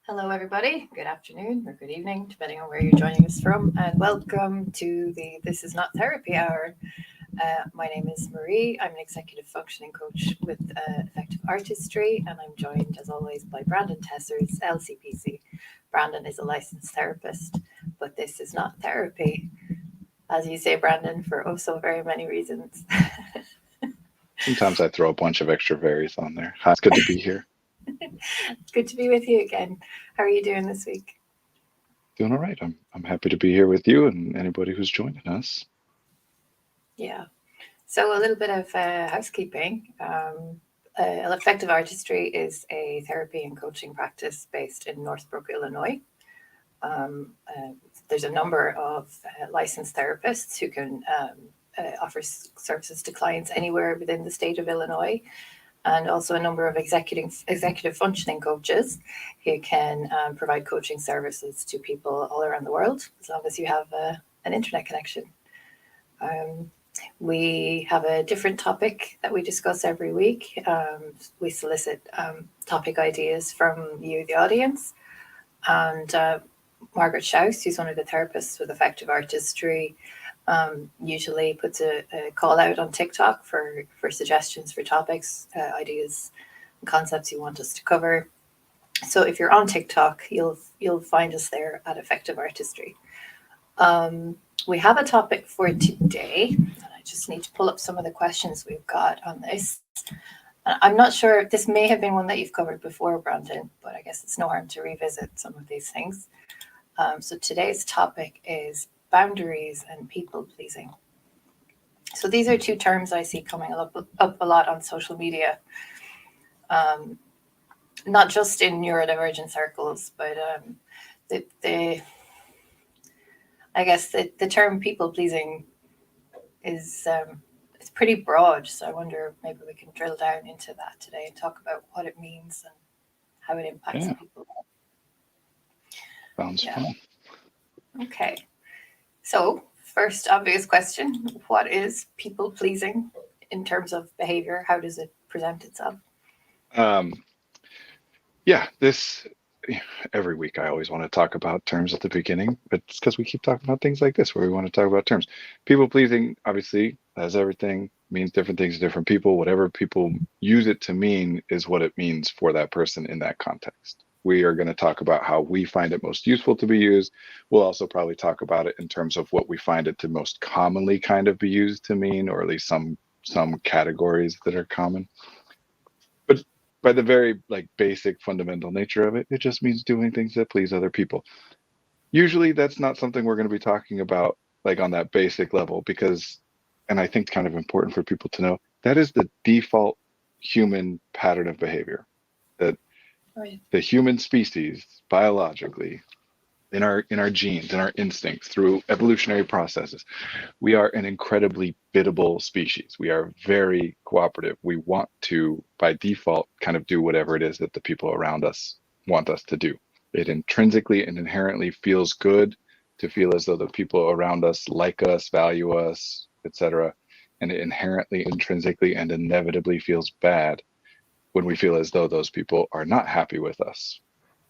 Hello, everybody. Good afternoon or good evening, depending on where you're joining us from, and welcome to the This Is Not Therapy Hour. My name is Marie. I'm an executive functioning coach with Effective Artistry, and I'm joined, as always, by Brandon Tessers, LCPC. Brandon is a licensed therapist, but this is not therapy, as you say, Brandon, for oh so very many reasons. Sometimes I throw a bunch of extra varies on there. Hi, it's good to be here. It's good to be with you again. How are you doing this week? Doing all right. I'm happy to be here with you and anybody who's joining us. Yeah. So, a little bit of housekeeping. Effective Artistry is a therapy and coaching practice based in Northbrook, Illinois. There's a number of licensed therapists who can offer services to clients anywhere within the state of Illinois, and also a number of executive functioning coaches who can provide coaching services to people all around the world, as long as you have an internet connection. Um, we have a different topic that we discuss every week. We solicit topic ideas from you, the audience. And Margaret Schaus, who's one of the therapists with Effective Artistry, usually puts a call out on TikTok for suggestions for topics, ideas, and concepts you want us to cover. So if you're on TikTok, you'll find us there at Effective Artistry. We have a topic for today. I just need to pull up some of the questions we've got on this. I'm not sure, this may have been one that you've covered before, Brandon, but I guess it's no harm to revisit some of these things. So today's topic is boundaries and people pleasing. So these are two terms I see coming up a lot on social media, um, not just in neurodivergent circles, but the I guess the term people pleasing is it's pretty broad. So I wonder maybe we can drill down into that today and talk about what it means and how it impacts Yeah, people. sounds Yeah. fun. Okay. So first obvious question: what is people pleasing in terms of behavior? How does it present itself? Um, yeah, this every week I always want to talk about terms at the beginning, but it's because we keep talking about things like this where we want to talk about terms. People pleasing, obviously, as everything means different things to different people. Whatever people use it to mean is what it means for that person in that context. We are going to talk about how we find it most useful to be used. We'll also probably talk about it in terms of what we find it to most commonly kind of be used to mean, or at least some categories that are common. But by the very like basic fundamental nature of it, it just means doing things that please other people. Usually that's not something we're going to be talking about like on that basic level because, and I think it's kind of important for people to know that is the default human pattern of behavior, that Right. the human species biologically in our genes, in our instincts, through evolutionary processes, we are an incredibly biddable species. We are very cooperative. We want to, by default, kind of do whatever it is that the people around us want us to do. It intrinsically and inherently feels good to feel as though the people around us like us, value us, etc. And it inherently, intrinsically, and inevitably feels bad when we feel as though those people are not happy with us,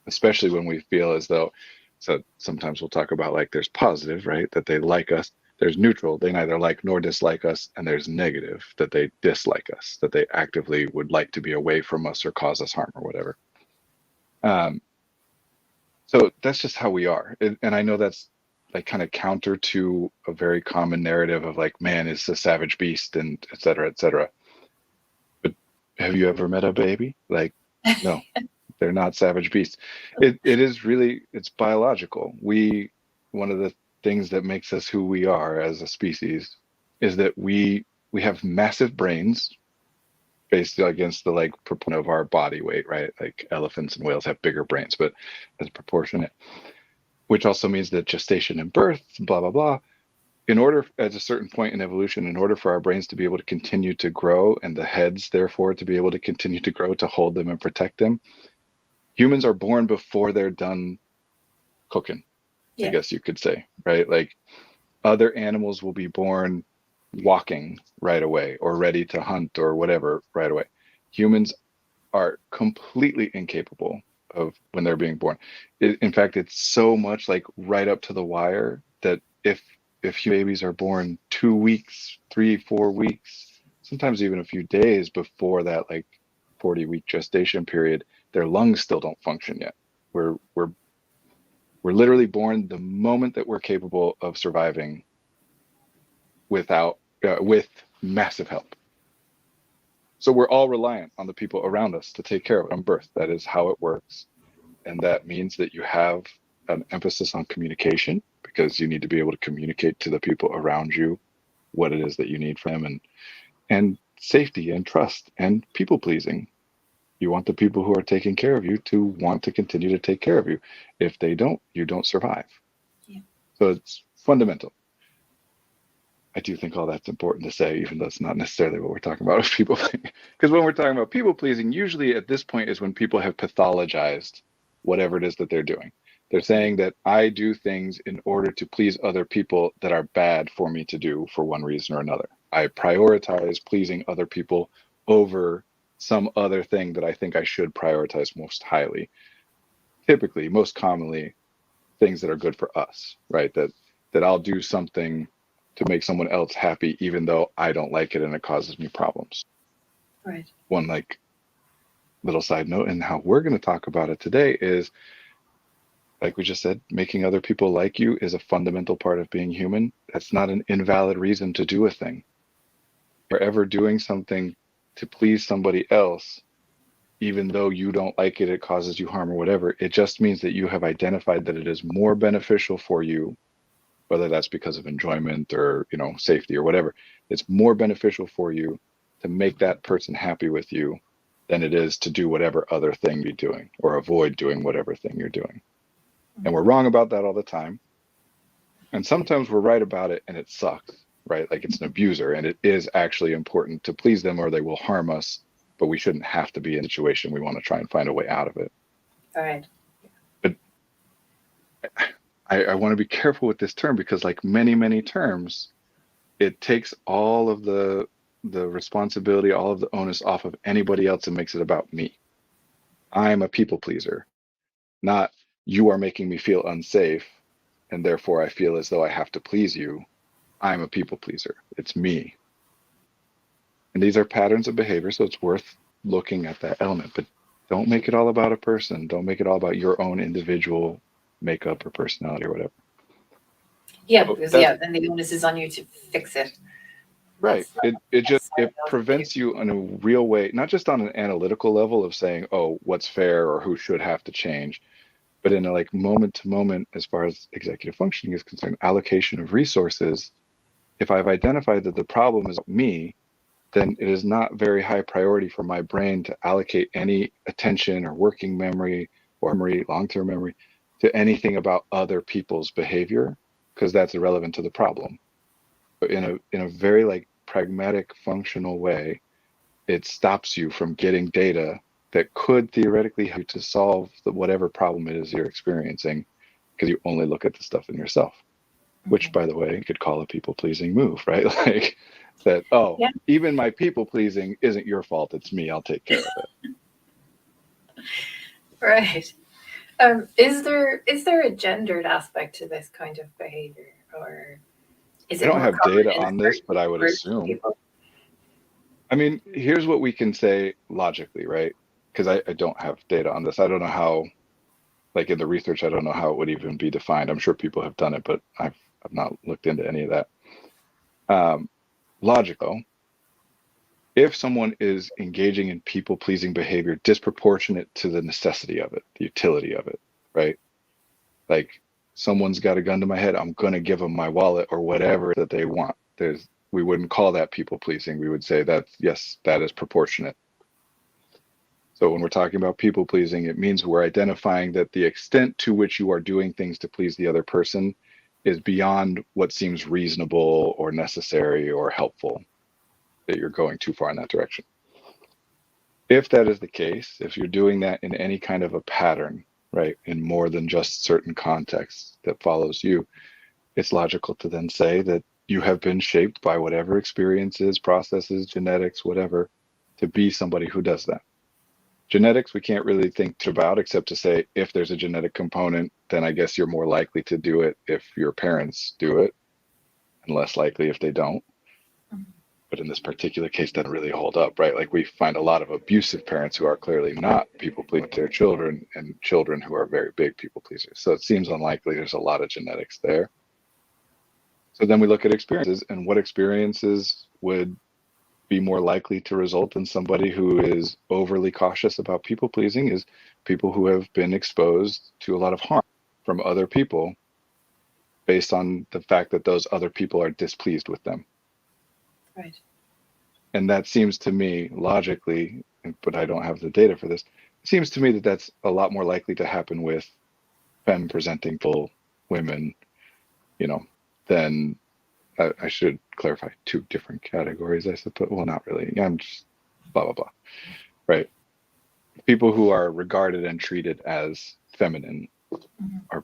especially when we feel as though, so sometimes we'll talk about like there's positive, right? That they like us. There's neutral, they neither like nor dislike us. And there's negative, that they dislike us, that they actively would like to be away from us or cause us harm or whatever. Um, so that's just how we are. And I know that's like kind of counter to a very common narrative of like man is a savage beast and et cetera, et cetera. But have you ever met a baby? Like, no, they're not savage beasts. It is really, it's biological. One of the things that makes us who we are as a species is that we have massive brains based against the like proportion of our body weight, right? Like elephants and whales have bigger brains, but as proportionate, which also means that gestation and birth, blah blah blah. In order, at a certain point in evolution, in order for our brains to be able to continue to grow and the heads therefore to be able to continue to grow to hold them and protect them, humans are born before they're done cooking, I Yeah. guess you could say, right? Like other animals will be born walking right away or ready to hunt or whatever right away. Humans are completely incapable of when they're being born. In fact, it's so much like right up to the wire that if babies are born 2 weeks, 3, 4 weeks, sometimes even a few days before that like 40-week gestation period, their lungs still don't function yet. We're literally born the moment that we're capable of surviving without with massive help. So we're all reliant on the people around us to take care of it from birth. That is how it works. And that means that you have an emphasis on communication, because you need to be able to communicate to the people around you what it is that you need from them, and safety and trust and people pleasing. You want the people who are taking care of you to want to continue to take care of you. If they don't, you don't survive. Yeah. So it's fundamental. I do think all that's important to say, even though it's not necessarily what we're talking about with people pleasing. Because when we're talking about people pleasing, usually at this point is when people have pathologized whatever it is that they're doing. They're saying that I do things in order to please other people that are bad for me to do for one reason or another. I prioritize pleasing other people over some other thing that I think I should prioritize most highly. Typically, most commonly, things that are good for us, right? That I'll do something to make someone else happy, even though I don't like it and it causes me problems. Right. One like little side note, and how we're going to talk about it today is, like we just said, making other people like you is a fundamental part of being human. That's not an invalid reason to do a thing. If you're ever doing something to please somebody else, even though you don't like it, it causes you harm or whatever, it just means that you have identified that it is more beneficial for you, whether that's because of enjoyment or, safety or whatever. It's more beneficial for you to make that person happy with you than it is to do whatever other thing you're doing, or avoid doing whatever thing you're doing. And we're wrong about that all the time. And sometimes we're right about it and it sucks, right? Like it's an abuser, and it is actually important to please them or they will harm us, but we shouldn't have to be in a situation. We want to try and find a way out of it. All right. But I want to be careful with this term, because like many, many terms, it takes all of the responsibility, all of the onus off of anybody else and makes it about me. I'm a people pleaser, not you are making me feel unsafe, and therefore I feel as though I have to please you. I'm a people pleaser. It's me. And these are patterns of behavior, so it's worth looking at that element. But don't make it all about a person. Don't make it all about your own individual makeup or personality or whatever. Yeah, because then the onus is on you to fix it. Right. It prevents you in a real way, not just on an analytical level of saying, oh, what's fair or who should have to change, but in a like moment to moment, as far as executive functioning is concerned, allocation of resources. If I've identified that the problem is me, then it is not very high priority for my brain to allocate any attention or working memory or long-term memory to anything about other people's behavior, because that's irrelevant to the problem. But in a very like pragmatic, functional way, it stops you from getting data that could theoretically help you to solve whatever problem it is you're experiencing, because you only look at the stuff in yourself. Which, by the way, you could call a people-pleasing move, right? Like that, even my people-pleasing isn't your fault, it's me, I'll take care of it. Right. Is there a gendered aspect to this kind of behavior, or is it? I don't have data on this, but I would assume. People? I mean, here's what we can say logically, right? Because I don't have data on this. I don't know how, like in the research, I don't know how it would even be defined. I'm sure people have done it, but I've not looked into any of that. Logical. If someone is engaging in people-pleasing behavior disproportionate to the necessity of it, the utility of it, right? Like someone's got a gun to my head, I'm going to give them my wallet or whatever that they want. We wouldn't call that people-pleasing. We would say that, yes, that is proportionate. So when we're talking about people-pleasing, it means we're identifying that the extent to which you are doing things to please the other person is beyond what seems reasonable or necessary or helpful, that you're going too far in that direction. If that is the case, if you're doing that in any kind of a pattern, right, in more than just certain contexts that follows you, it's logical to then say that you have been shaped by whatever experiences, processes, genetics, whatever, to be somebody who does that. Genetics, we can't really think about except to say if there's a genetic component, then I guess you're more likely to do it if your parents do it, and less likely if they don't. Mhm. But in this particular case, that doesn't really hold up, right? Like we find a lot of abusive parents who are clearly not people pleasing to their children, and children who are very big people pleasers. So it seems unlikely there's a lot of genetics there. So then we look at experiences, and what experiences would be more likely to result in somebody who is overly cautious about people pleasing is people who have been exposed to a lot of harm from other people based on the fact that those other people are displeased with them. Right. And that seems to me logically, but I don't have the data for this, it seems to me that that's a lot more likely to happen with femme presenting full women, you know, than I should clarify two different categories, I suppose. Well, not really. I'm just blah, blah, blah. Right. People who are regarded and treated as feminine Mhm.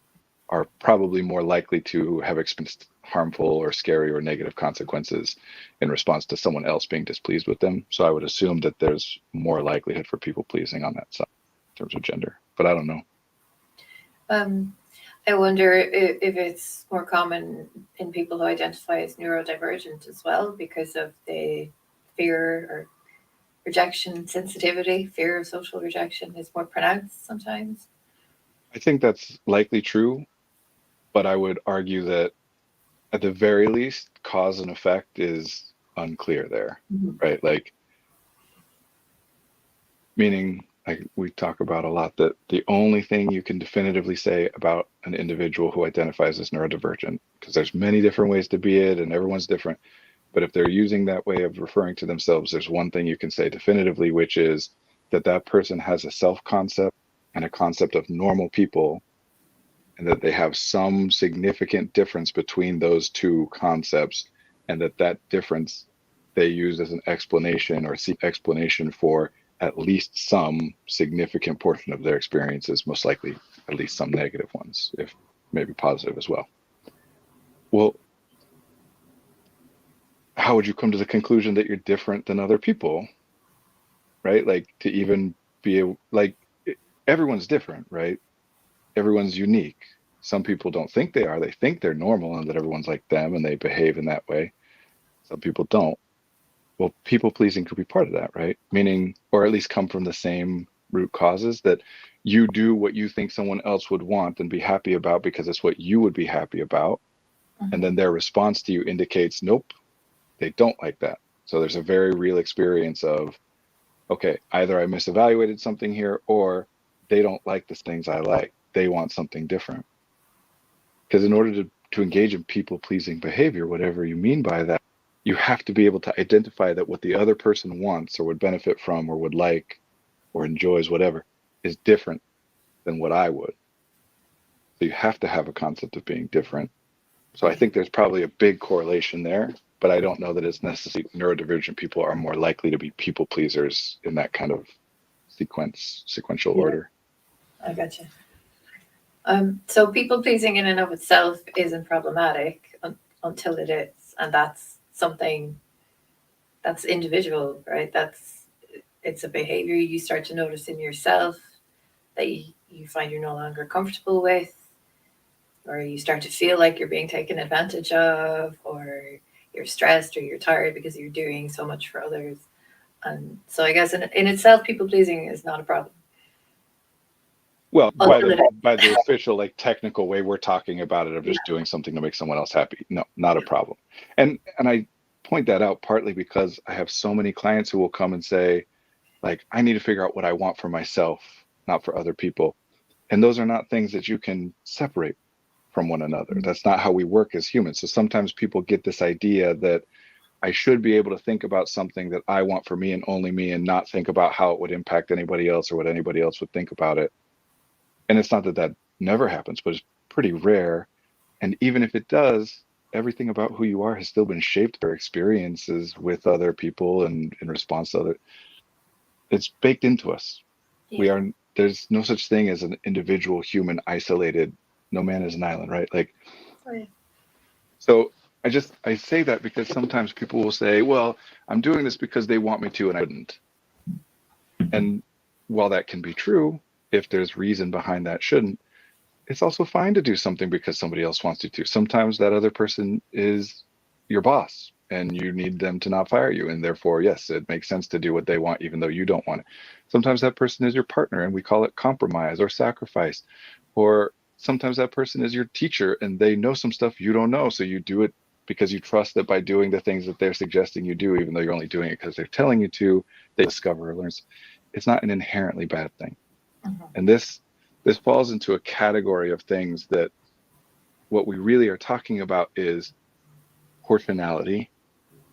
are probably more likely to have experienced harmful or scary or negative consequences in response to someone else being displeased with them. So I would assume that there's more likelihood for people pleasing on that side in terms of gender, but I don't know. I wonder if it's more common in people who identify as neurodivergent as well because of the fear or rejection sensitivity, fear of social rejection is more pronounced sometimes. I think that's likely true, but I would argue that at the very least, cause and effect is unclear there, Mhm. right? Like, meaning, like we talk about a lot, that the only thing you can definitively say about an individual who identifies as neurodivergent, because there's many different ways to be it and everyone's different, but if they're using that way of referring to themselves, there's one thing you can say definitively, which is that that person has a self-concept and a concept of normal people, and that they have some significant difference between those two concepts, and that that difference they use as an explanation or seek explanation for at least some significant portion of their experiences, most likely at least some negative ones, if maybe positive as well. Well, how would you come to the conclusion that you're different than other people, right? Like to even be like everyone's different, right? Everyone's unique. Some people don't think they are. They think they're normal and that everyone's like them and they behave in that way. Some people don't. Well, people pleasing could be part of that, right? Meaning, or at least come from the same root causes, that you do what you think someone else would want and be happy about because it's what you would be happy about. And Mhm. then their response to you indicates, nope, they don't like that. So there's a very real experience of, okay, either I misevaluated something here or they don't like the things I like. They want something different. Because in order to engage in people pleasing behavior, whatever you mean by that, you have to be able to identify that what the other person wants or would benefit from or would like or enjoys, whatever, is different than what I would. So you have to have a concept of being different. So I think there's probably a big correlation there, but I don't know that it's necessary. Neurodivergent people are more likely to be people pleasers in that kind of sequential Yeah, order. I gotcha. So people pleasing in and of itself isn't problematic until it is, and that's something that's individual, right? It's a behavior you start to notice in yourself that you find you're no longer comfortable with, or you start to feel like you're being taken advantage of, or you're stressed or you're tired because you're doing so much for others. And so I guess in itself, people pleasing is not a problem Well, until it by the official like technical way we're talking about it of is. just doing something to make someone else happy. No, not a Yeah. problem. And I point that out partly because I have so many clients who will come and say, like, I need to figure out what I want for myself, not for other people. And those are not things that you can separate from one another. That's not how we work as humans. So sometimes people get this idea that I should be able to think about something that I want for me and only me and not think about how it would impact anybody else or what anybody else would think about it. And it's not that that never happens, but it's pretty rare. And even if it does, everything about who you are has still been shaped by your experiences with other people and in response to other. It's baked into us. We Yeah. are, there's no such thing as an individual human isolated. No man is an island, right? Like, Oh, yeah. so I say that because sometimes people will say, well, I'm doing this because they want me to and I wouldn't. And while that can be true, if there's reason behind that shouldn't, it's also fine to do something because somebody else wants you to. Sometimes that other person is your boss and you need them to not fire you. And therefore, yes, it makes sense to do what they want, even though you don't want it. Sometimes that person is your partner and we call it compromise or sacrifice. Or sometimes that person is your teacher and they know some stuff you don't know. So you do it because you trust that by doing the things that they're suggesting you do, even though you're only doing it because they're telling you to, they discover or learn. It's not an inherently bad thing. Mm-hmm. And this falls into a category of things that what we really are talking about is proportionality,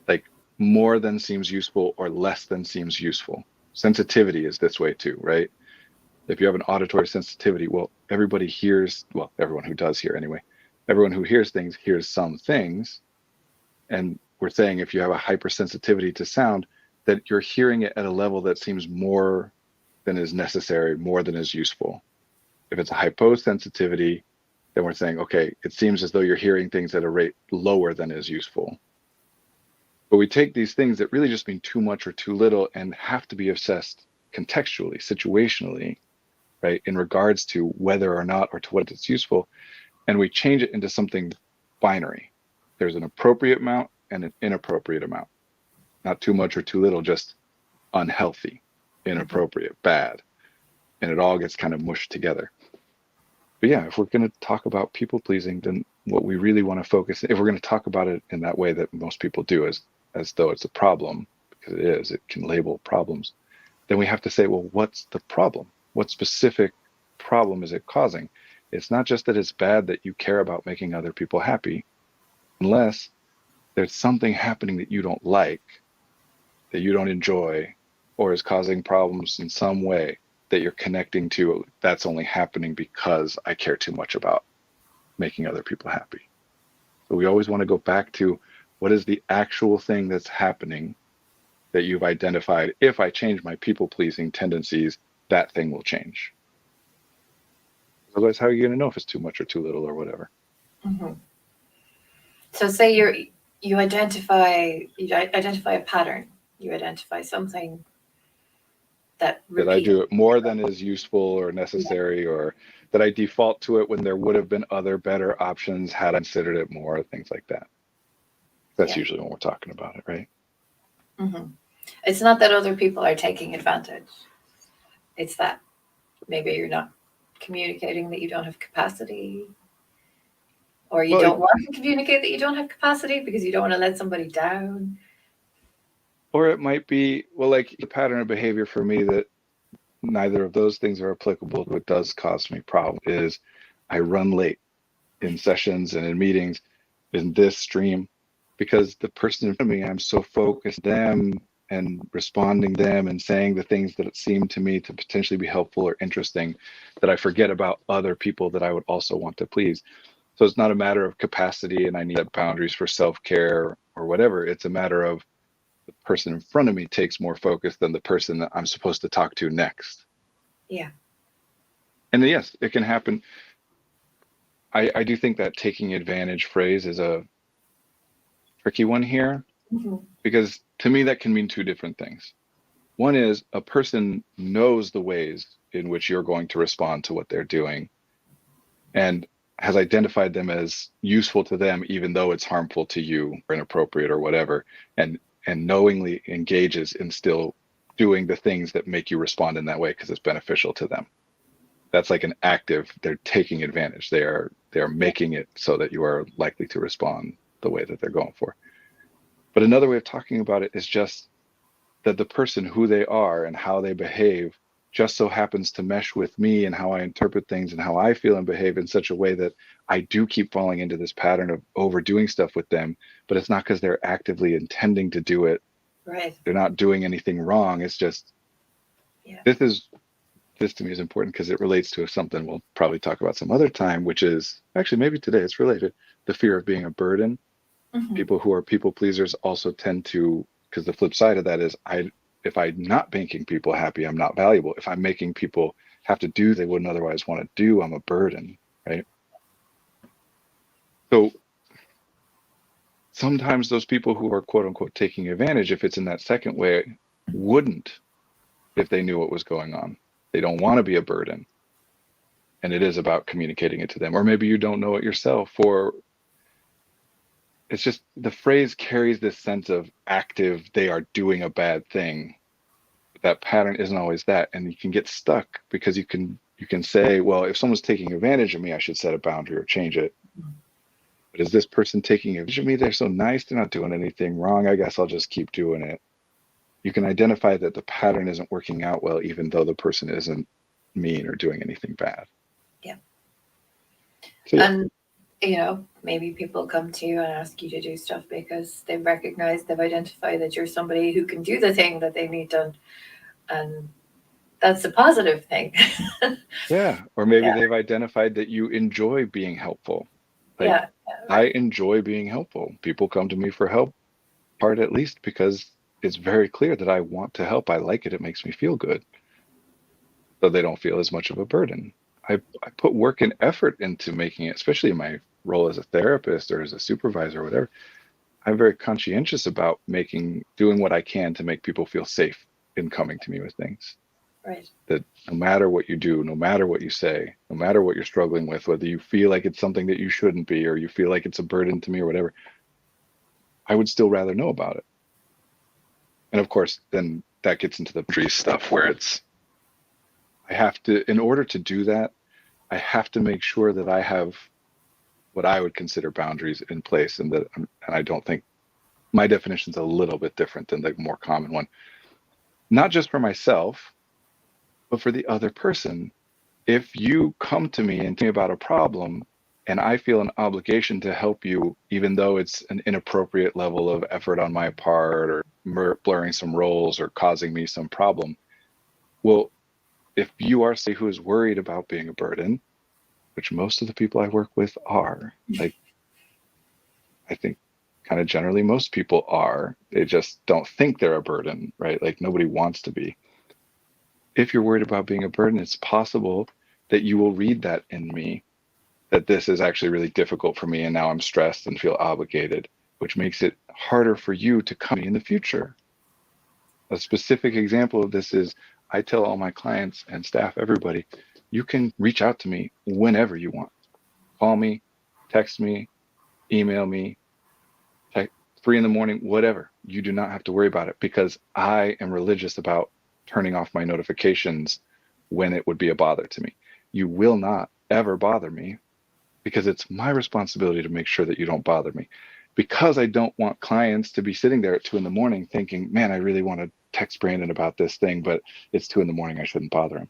like more than seems useful or less than seems useful. Sensitivity is this way too, right? If you have an auditory sensitivity, well, everybody hears, well, everyone who does hear anyway, everyone who hears things hears some things. And we're saying if you have a hypersensitivity to sound, that you're hearing it at a level that seems more than is necessary, more than is useful. If it's a hyposensitivity, then we're saying, okay, it seems as though you're hearing things at a rate lower than is useful. But we take these things that really just mean too much or too little and have to be assessed contextually, situationally, right, in regards to whether or not or to what it's useful, and we change it into something binary. There's an appropriate amount and an inappropriate amount. Not too much or too little, just unhealthy, inappropriate, bad. And it all gets kind of mushed together. But yeah, if we're going to talk about people pleasing, then what we really want to focus, if we're going to talk about it in that way that most people do, as though it's a problem, because it is, it can label problems, then we have to say, well, what's the problem? What specific problem is it causing? It's not just that it's bad that you care about making other people happy, unless there's something happening that you don't like, that you don't enjoy, or is causing problems in some way that you're connecting to. That's only happening because I care too much about making other people happy. So we always want to go back to what is the actual thing that's happening that you've identified. If I change my people pleasing tendencies, that thing will change. Otherwise, how are you going to know if it's too much or too little or whatever? Mm-hmm. So say you identify a pattern, you identify something that That I repeats. do it more than is useful or necessary, or that I default to it when there would have been other better options had I considered it more, things like that. That's Yeah. usually when we're talking about it, right? Mm-hmm. It's not that other people are taking advantage. It's that maybe you're not communicating that you don't have capacity, or you Well, don't want to communicate that you don't have capacity because you don't want to let somebody down. or it might be, well, like the pattern of behavior for me that neither of those things are applicable, but does cause me problem is I run late in sessions and in meetings in this stream because the person in front of me, I'm so focused on them and responding to them and saying the things that seem to me to potentially be helpful or interesting that I forget about other people that I would also want to please. So it's not a matter of capacity and I need boundaries for self-care or whatever. It's a matter of the person in front of me takes more focus than the person that I'm supposed to talk to next. Yeah. And yes, it can happen. I do think that taking advantage phrase is a tricky one here Mm-hmm. because to me that can mean two different things. One is a person knows the ways in which you're going to respond to what they're doing and has identified them as useful to them, even though it's harmful to you or inappropriate or whatever, and knowingly engages in still doing the things that make you respond in that way because it's beneficial to them. That's like an active, they're taking advantage. They're making it so that you are likely to respond the way that they're going for. But another way of talking about it is just that the person, who they are and how they behave, just so happens to mesh with me and how I interpret things and how I feel and behave in such a way that I do keep falling into this pattern of overdoing stuff with them. But it's not because they're actively intending to do it. Right. They're not doing anything wrong. It's just, Yeah. this to me is important because it relates to something we'll probably talk about some other time, which is actually maybe today it's related, the fear of being a burden. Mm-hmm. People who are people pleasers also tend to, because the flip side of that is if I'm not making people happy, I'm not valuable. If I'm making people have to do they wouldn't otherwise want to do, I'm a burden, right? So sometimes those people who are quote unquote taking advantage, if it's in that second way, wouldn't if they knew what was going on. They don't want to be a burden. And it is about communicating it to them. Or maybe you don't know it yourself, or it's just the phrase carries this sense of active, they are doing a bad thing. But that pattern isn't always that. And you can get stuck because you can say, well, if someone's taking advantage of me, I should set a boundary or change it. But is this person taking advantage of me? They're so nice, they're not doing anything wrong. I guess I'll just keep doing it. You can identify that the pattern isn't working out well, even though the person isn't mean or doing anything bad. Yeah. So, yeah. And maybe people come to you and ask you to do stuff because they've identified that you're somebody who can do the thing that they need done. And that's a positive thing. Yeah. Or maybe Yeah. they've identified that you enjoy being helpful. Like, Yeah. I enjoy being helpful. People come to me for help, part at least, because it's very clear that I want to help. I like it. It makes me feel good. So they don't feel as much of a burden. I put work and effort into making it, especially in my role as a therapist or as a supervisor or whatever. I'm very conscientious about doing what I can to make people feel safe in coming to me with things. Right. That no matter what you do, no matter what you say, no matter what you're struggling with, whether you feel like it's something that you shouldn't be, or you feel like it's a burden to me or whatever, I would still rather know about it. And of course, then that gets into the boundary stuff where I have to, in order to do that, I have to make sure that I have what I would consider boundaries in place, and I don't think my definition is a little bit different than the more common one. Not just for myself, but for the other person. If you come to me and tell me about a problem, and I feel an obligation to help you, even though it's an inappropriate level of effort on my part, or blurring some roles, or causing me some problem, well, if you are somebody who is worried about being a burden, which most of the people I work with are, like, I think kind of generally most people are, they just don't think they're a burden, right? Like, nobody wants to be. If you're worried about being a burden, it's possible that you will read that in me, that this is actually really difficult for me, and now I'm stressed and feel obligated, which makes it harder for you to come to me in the future. A specific example of this is, I tell all my clients and staff, everybody, you can reach out to me whenever you want. Call me, text me, email me, 3 a.m, whatever. You do not have to worry about it, because I am religious about turning off my notifications when it would be a bother to me. You will not ever bother me, because it's my responsibility to make sure that you don't bother me. Because I don't want clients to be sitting there at 2 a.m. thinking, man, I really want to text Brandon about this thing, but it's 2 a.m, I shouldn't bother him.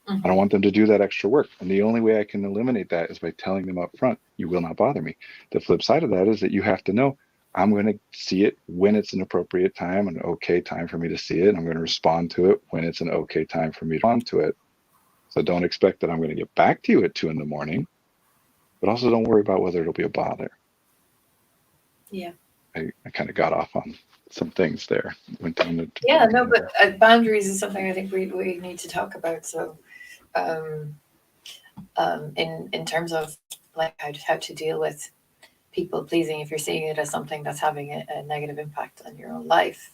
Mm-hmm. I don't want them to do that extra work. And the only way I can eliminate that is by telling them up front, you will not bother me. The flip side of that is that you have to know, I'm going to see it when it's an appropriate time, an okay time for me to see it. And I'm going to respond to it when it's an okay time for me to respond to it. So don't expect that I'm going to get back to you at 2 a.m, but also don't worry about whether it'll be a bother. Yeah. I kind of got off on some things there. Went down to Yeah, no, but boundaries is something I think we need to talk about. So, in terms of like how to deal with people pleasing, if you're seeing it as something that's having a negative impact on your own life,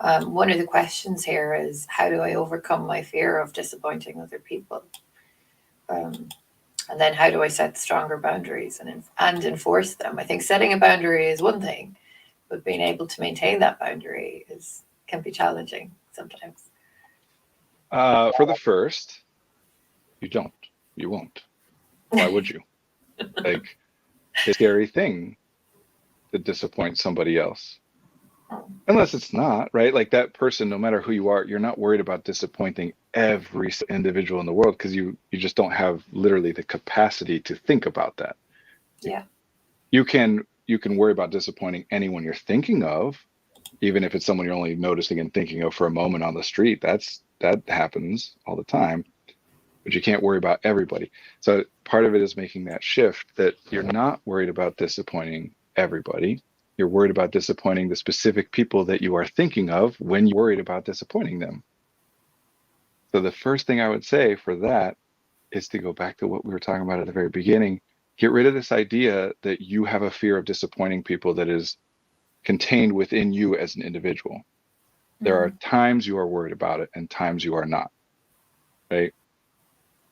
one of the questions here is, how do I overcome my fear of disappointing other people? And then how do I set stronger boundaries and enforce them? I think setting a boundary is one thing, but being able to maintain that boundary can be challenging sometimes. For the first, you won't. Why would you? Like, it's a scary thing to disappoint somebody else. Unless it's not, right? Like, that person, no matter who you are, you're not worried about disappointing every individual in the world, because you just don't have literally the capacity to think about that. Yeah. You can worry about disappointing anyone you're thinking of, even if it's someone you're only noticing and thinking of for a moment on the street. That happens all the time. But you can't worry about everybody. So part of it is making that shift, that you're not worried about disappointing everybody. You're worried about disappointing the specific people that you are thinking of when you're worried about disappointing them. So the first thing I would say for that is to go back to what we were talking about at the very beginning. Get rid of this idea that you have a fear of disappointing people that is contained within you as an individual. There are times you are worried about it and times you are not. right?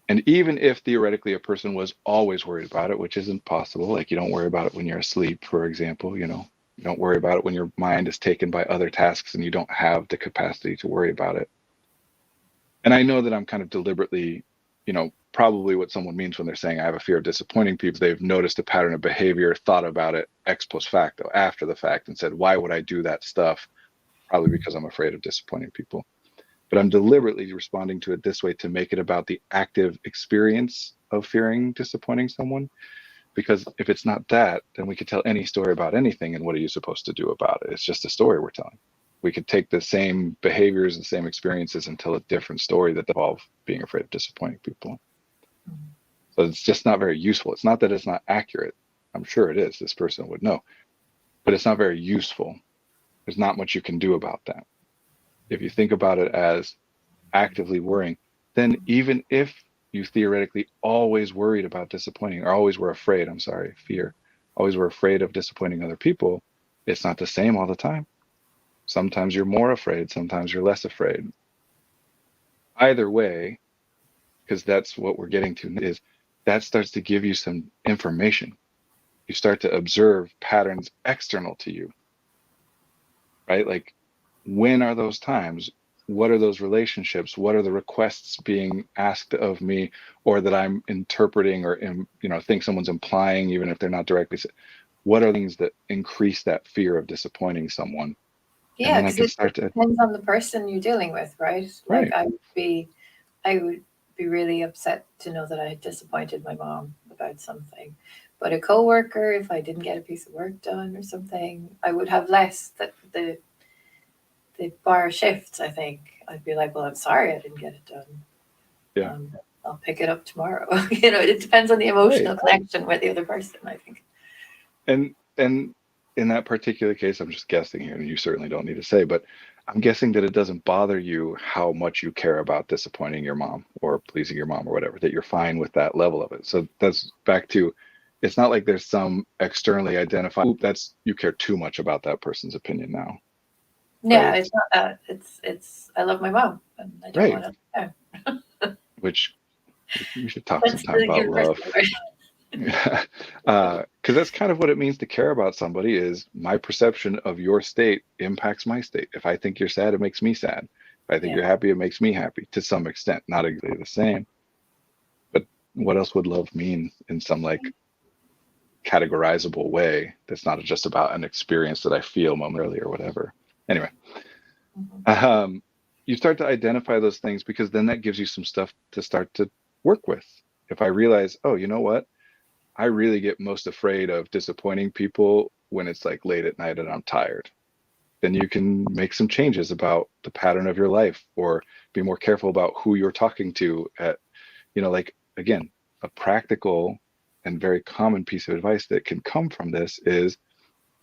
And even if theoretically a person was always worried about it, which isn't possible, like you don't worry about it when you're asleep, for example, you don't worry about it when your mind is taken by other tasks and you don't have the capacity to worry about it. And I know that I'm kind of deliberately, probably what someone means when they're saying I have a fear of disappointing people. They've noticed a pattern of behavior, thought about it ex post facto, after the fact, and said, why would I do that stuff? Probably because I'm afraid of disappointing people. But I'm deliberately responding to it this way to make it about the active experience of fearing disappointing someone. Because if it's not that, then we could tell any story about anything. And what are you supposed to do about it? It's just a story we're telling. We could take the same behaviors and same experiences and tell a different story that involve being afraid of disappointing people. So it's just not very useful. It's not that it's not accurate. I'm sure it is. This person would know. But it's not very useful. There's not much you can do about that. If you think about it as actively worrying, then even if you theoretically always worried about disappointing, or always were afraid, fear, always were afraid of disappointing other people, it's not the same all the time. Sometimes you're more afraid, sometimes you're less afraid. Either way, because that's what we're getting to, is that starts to give you some information. You start to observe patterns external to you, right? Like, when are those times? What are those relationships? What are the requests being asked of me, or that I'm interpreting, or think someone's implying, even if they're not directly said? What are things that increase that fear of disappointing someone? And Yeah, then I because can it start to depends on the person you're dealing with, right? Like right, I would be really upset to know that I disappointed my mom about something. But a coworker, if I didn't get a piece of work done or something, I would have less. That the bar shifts. I think I'd be like, well, I'm sorry I didn't get it done. yeah, Um, I'll pick it up tomorrow. It depends on the right. emotional connection with the other person, I think. And in that particular case, I'm just guessing here, and you certainly don't need to say, but I'm guessing that it doesn't bother you how much you care about disappointing your mom or pleasing your mom or whatever, that you're fine with that level of it. So that's back to, it's not like there's some externally identified, that's, you care too much about that person's opinion now, right? Yeah, it's not that. It's I love my mom and I don't Right. want to. Which we should talk That's sometime the about universal love. word. Because that's kind of what it means to care about somebody, is my perception of your state impacts my state. If I think you're sad, it makes me sad. If I think Yeah. you're happy, it makes me happy to some extent, not exactly the same. But what else would love mean in some like categorizable way that's not just about an experience that I feel momentarily or whatever? Anyway, Mhm. um, you start to identify those things, because then that gives you some stuff to start to work with. If I realize, oh, you know what? I really get most afraid of disappointing people when it's like late at night and I'm tired. Then you can make some changes about the pattern of your life, or be more careful about who you're talking to at, like, again, a practical and very common piece of advice that can come from this is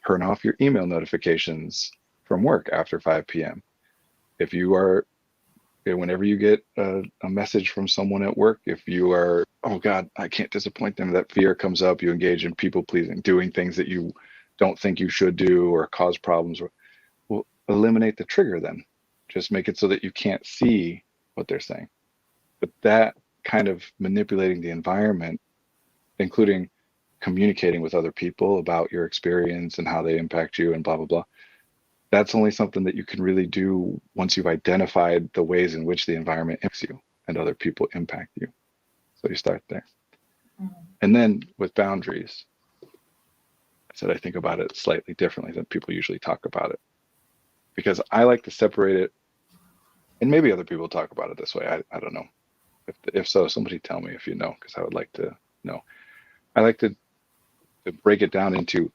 turn off your email notifications from work after 5 p.m. If you are, whenever you get a message from someone at work, if you are, oh God, I can't disappoint them, that fear comes up, you engage in people pleasing, doing things that you don't think you should do or cause problems. Well, eliminate the trigger then. Just make it so that you can't see what they're saying. But that kind of manipulating the environment, including communicating with other people about your experience and how they impact you and blah, blah, blah, that's only something that you can really do once you've identified the ways in which the environment impacts you and other people impact you. So you start there. Mhm. And then with boundaries, I said I think about it slightly differently than people usually talk about it, because I like to separate it, and maybe other people talk about it this way. I don't know. If so, somebody tell me if you know, because I would like to know. I like to break it down into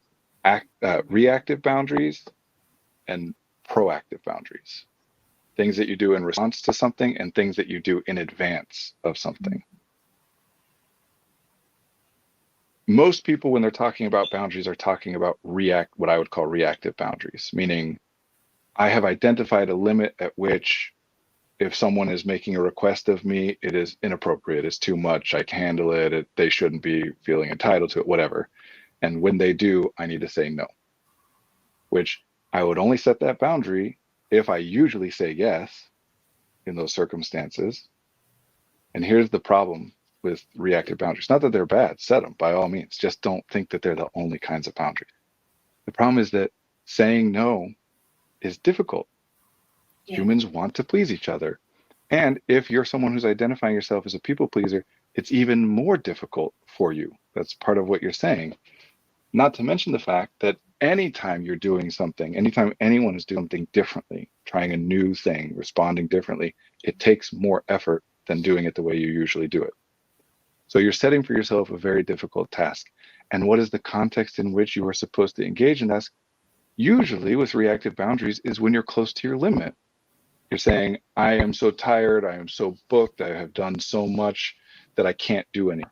reactive boundaries and proactive boundaries. Things that you do in response to something and things that you do in advance of something. Most people, when they're talking about boundaries, are talking about what I would call reactive boundaries, meaning I have identified a limit at which, if someone is making a request of me, it is inappropriate, it's too much, I can handle it, they shouldn't be feeling entitled to it, whatever. And when they do, I need to say no, which I would only set that boundary if I usually say yes in those circumstances. And here's the problem with reactive boundaries. Not that they're bad, set them by all means. Just don't think that they're the only kinds of boundaries. The problem is that saying no is difficult. Yeah. Humans want to please each other. And if you're someone who's identifying yourself as a people pleaser, it's even more difficult for you. That's part of what you're saying. Not to mention the fact that anytime you're doing something, anytime anyone is doing something differently, trying a new thing, responding differently, it takes more effort than doing it the way you usually do it. So you're setting for yourself a very difficult task. And what is the context in which you are supposed to engage in that? Usually with reactive boundaries is when you're close to your limit. You're saying, I am so tired, I am so booked, I have done so much that I can't do any.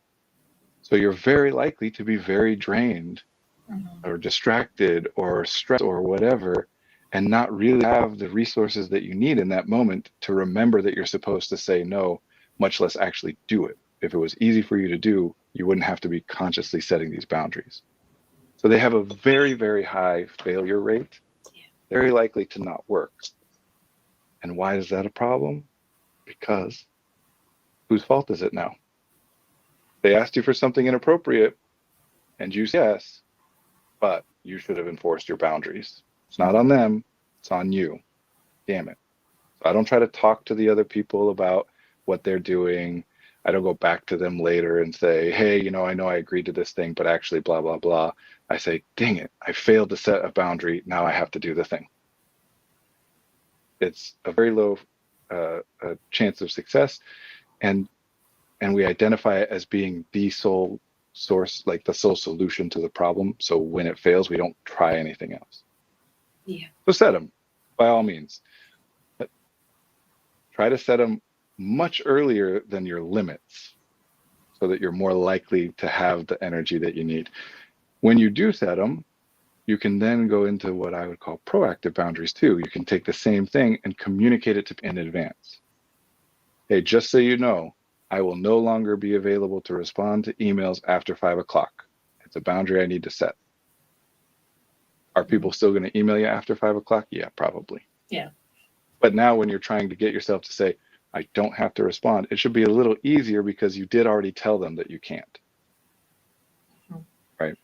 So you're very likely to be very drained or distracted or stressed or whatever, and not really have the resources that you need in that moment to remember that you're supposed to say no, much less actually do it. If it was easy for you to do, you wouldn't have to be consciously setting these boundaries. So they have a very, very high failure rate, very likely to not work. And why is that a problem? Because whose fault is it now? They asked you for something inappropriate and you said yes, but you should have enforced your boundaries. It's not on them, it's on you. Damn it. So I don't try to talk to the other people about what they're doing. I don't go back to them later and say, hey, I know I agreed to this thing, but actually blah, blah, blah. I say, dang it, I failed to set a boundary. Now I have to do the thing. It's a very low chance of success. And we identify it as being the sole source, like the sole solution to the problem. So when it fails, we don't try anything else. Yeah. So set them, by all means. But try to set them much earlier than your limits so that you're more likely to have the energy that you need. When you do set them, you can then go into what I would call proactive boundaries too. You can take the same thing and communicate it in advance. Hey, just so you know, I will no longer be available to respond to emails after 5 o'clock. It's a boundary I need to set. Are people still going to email you after 5 o'clock? Yeah, probably. Yeah. But now when you're trying to get yourself to say, I don't have to respond, it should be a little easier because you did already tell them that you can't. Right?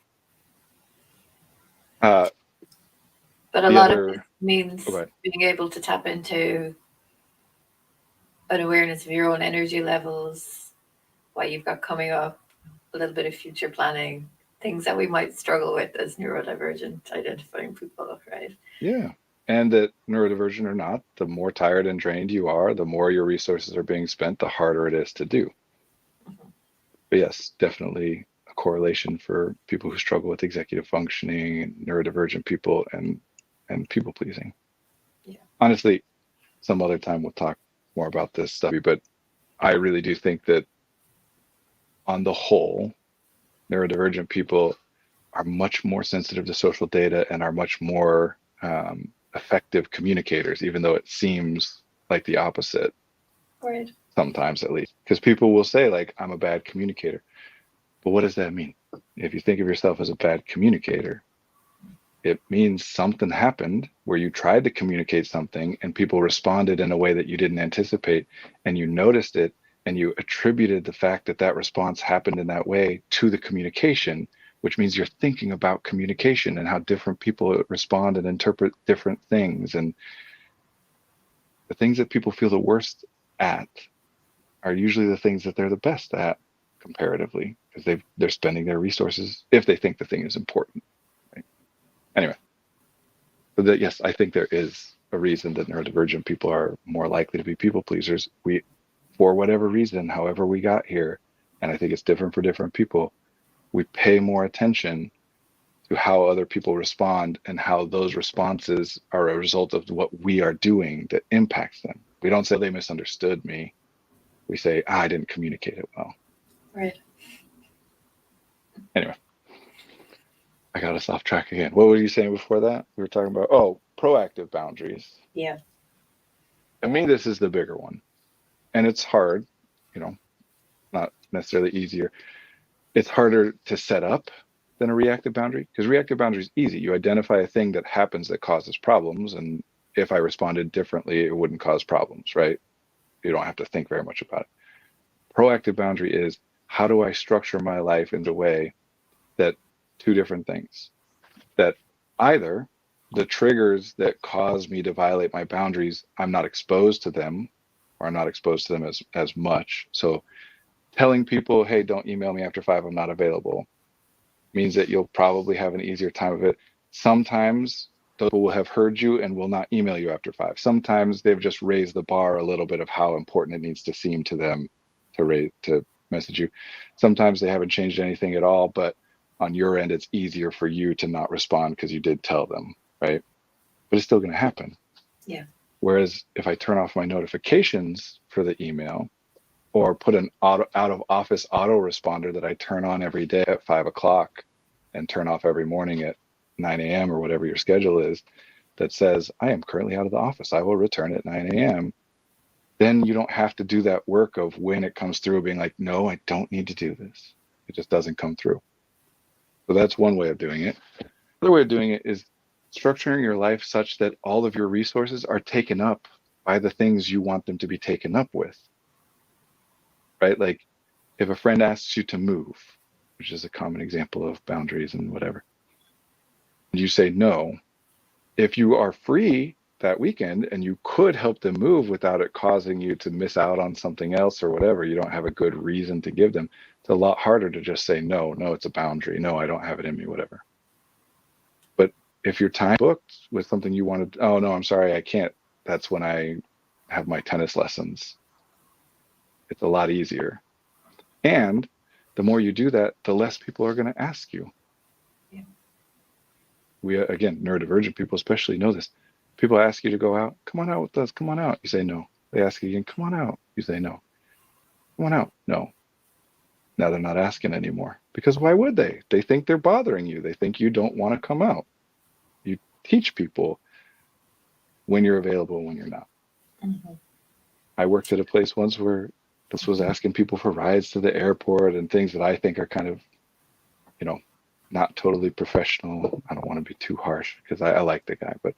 But a lot of it means being able to tap into an awareness of your own energy levels, what you've got coming up, a little bit of future planning, things that we might struggle with as neurodivergent identifying people, right? Yeah. And that neurodivergent or not, the more tired and drained you are, the more your resources are being spent, the harder it is to do. But yes, definitely a correlation for people who struggle with executive functioning and neurodivergent people and people pleasing. Yeah. Honestly, some other time we'll talk more about this stuff, but I really do think that on the whole, neurodivergent people are much more sensitive to social data and are much more effective communicators, even though it seems like the opposite. Right. Sometimes, at least, because people will say, like, I'm a bad communicator. But what does that mean? If you think of yourself as a bad communicator, it means something happened where you tried to communicate something and people responded in a way that you didn't anticipate, and you noticed it and you attributed the fact that that response happened in that way to the communication, which means you're thinking about communication and how different people respond and interpret different things. And the things that people feel the worst at are usually the things that they're the best at comparatively, because they're spending their resources if they think the thing is important. Right? Anyway, so that, yes, I think there is a reason that neurodivergent people are more likely to be people pleasers. We, for whatever reason, however we got here, and I think it's different for different people, we pay more attention to how other people respond and how those responses are a result of what we are doing that impacts them. We don't say they misunderstood me. We say, I didn't communicate it well. Right. Anyway, I got us off track again. What were you saying before that? We were talking about, proactive boundaries. Yeah. To me, this is the bigger one. And it's hard, not necessarily easier. It's harder to set up than a reactive boundary, because reactive boundary is easy. You identify a thing that happens that causes problems, and if I responded differently, it wouldn't cause problems, right? You don't have to think very much about it. proactive boundary is, how do I structure my life in a way that two different things, that either the triggers that cause me to violate my boundaries, I'm not exposed to them, or I'm not exposed to them as much. So telling people, hey, don't email me after 5, I'm not available, means that you'll probably have an easier time of it. Sometimes those people will have heard you and will not email you after 5. Sometimes they've just raised the bar a little bit of how important it needs to seem to them to message you. Sometimes they haven't changed anything at all, but on your end, it's easier for you to not respond because you did tell them, right? But it's still going to happen. Yeah. Whereas if I turn off my notifications for the email, or put an out of office autoresponder that I turn on every day at 5 o'clock and turn off every morning at 9 a.m. or whatever your schedule is, that says, I am currently out of the office, I will return at 9 a.m. Then you don't have to do that work of when it comes through being like, no, I don't need to do this. It just doesn't come through. So that's one way of doing it. Another way of doing it is structuring your life such that all of your resources are taken up by the things you want them to be taken up with. Right? Like if a friend asks you to move, which is a common example of boundaries and whatever, and you say no, if you are free that weekend and you could help them move without it causing you to miss out on something else or whatever, you don't have a good reason to give them, it's a lot harder to just say no, it's a boundary, no, I don't have it in me, whatever. But if your time booked with something you wanted, oh no, I'm sorry, I can't, that's when I have my tennis lessons, it's a lot easier. And the more you do that, the less people are going to ask you. Yeah. We, again, neurodivergent people especially know this. People ask you to go out, come on out with us, come on out. You say no. They ask you again, come on out. You say no. Come on out. No. Now they're not asking anymore. Because why would they? They think they're bothering you. They think you don't want to come out. You teach people when you're available and when you're not. Mm-hmm. I worked at a place once where this was asking people for rides to the airport and things that I think are kind of, not totally professional. I don't want to be too harsh because I like the guy, but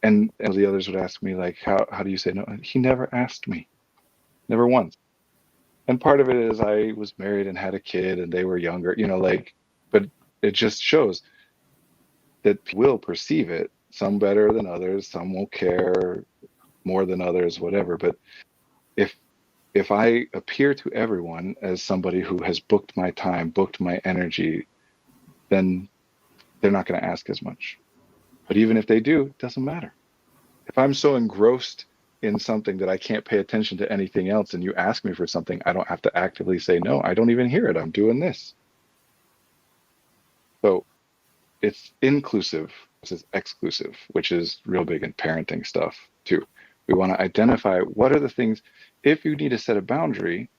and the others would ask me like, how do you say no? And he never asked me, never once. And part of it is I was married and had a kid and they were younger, but it just shows that people will perceive it, some better than others, some won't care more than others, whatever. But if I appear to everyone as somebody who has booked my time, booked my energy, then they're not going to ask as much. But even if they do, it doesn't matter. If I'm so engrossed in something that I can't pay attention to anything else and you ask me for something, I don't have to actively say no. I don't even hear it. I'm doing this. So it's inclusive versus exclusive, which is real big in parenting stuff too. We want to identify what are the things, if you need to set a boundary,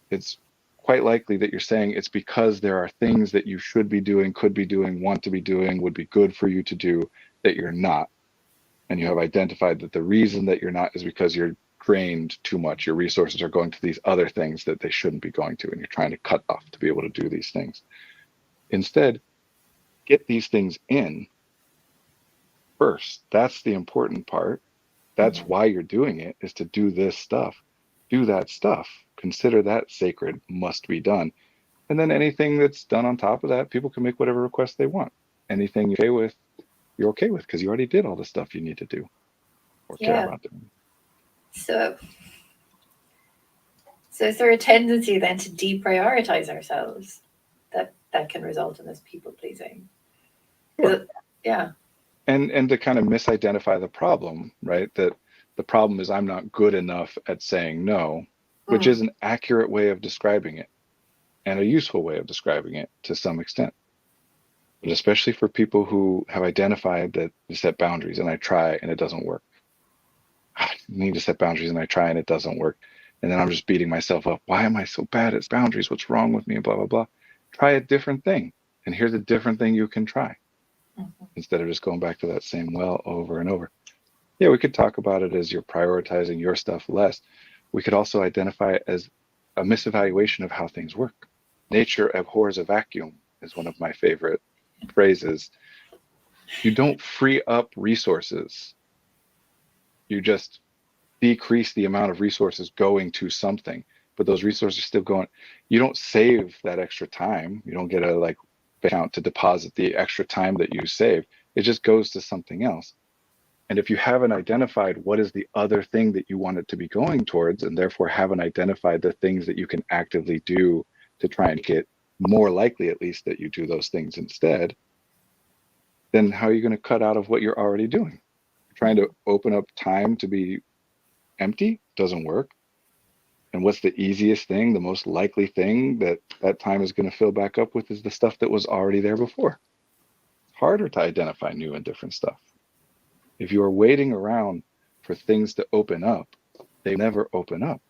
it's quite likely that you're saying it's because there are things that you should be doing, could be doing, want to be doing, would be good for you to do that you're not. And you have identified that the reason that you're not is because you're drained too much. Your resources are going to these other things that they shouldn't be going to, and you're trying to cut off to be able to do these things. Instead, get these things in first. That's the important part. That's why you're doing it, is to do this stuff. Do that stuff. Consider that sacred, must be done. And then anything that's done on top of that, people can make whatever requests they want. Anything you're okay with because you already did all the stuff you need to do or care about doing. So is there a tendency then to deprioritize ourselves that can result in this people pleasing? Sure. Yeah. And to kind of misidentify the problem, right? That the problem is I'm not good enough at saying no, which is an accurate way of describing it and a useful way of describing it to some extent. But especially for people who have identified that they set boundaries and I try and it doesn't work. I need to set boundaries and I try and it doesn't work. And then I'm just beating myself up. Why am I so bad at boundaries? What's wrong with me? And blah, blah, blah. Try a different thing. And here's a different thing you can try instead of just going back to that same well over and over. Yeah, we could talk about it as you're prioritizing your stuff less. We could also identify it as a misevaluation of how things work. Nature abhors a vacuum is one of my favorite phrases. You don't free up resources. You just decrease the amount of resources going to something, but those resources are still going. You don't save that extra time. You don't get a like account to deposit the extra time that you save. It just goes to something else. And if you haven't identified what is the other thing that you want it to be going towards, and therefore haven't identified the things that you can actively do to try and get more likely, at least, that you do those things instead, then how are you going to cut out of what you're already doing? Trying to open up time to be empty doesn't work. And what's the easiest thing, the most likely thing that that time is going to fill back up with is the stuff that was already there before. It's harder to identify new and different stuff. If you are waiting around for things to open up, they never open up.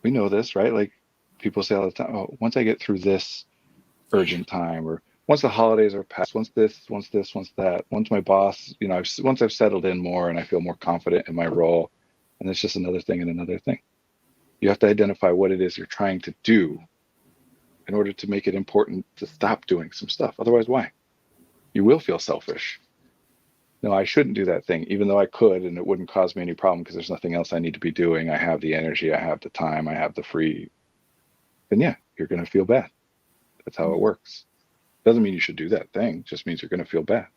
We know this, right? Like people say all the time, oh, once I get through this urgent time, or once the holidays are past, once this, once that, once my boss, once I've settled in more and I feel more confident in my role, and it's just another thing and another thing. You have to identify what it is you're trying to do in order to make it important to stop doing some stuff. Otherwise, why? You will feel selfish. No, I shouldn't do that thing, even though I could, and it wouldn't cause me any problem because there's nothing else I need to be doing. I have the energy, I have the time, I have the free. Then yeah, you're going to feel bad. That's how it works. Doesn't mean you should do that thing. It just means you're going to feel bad.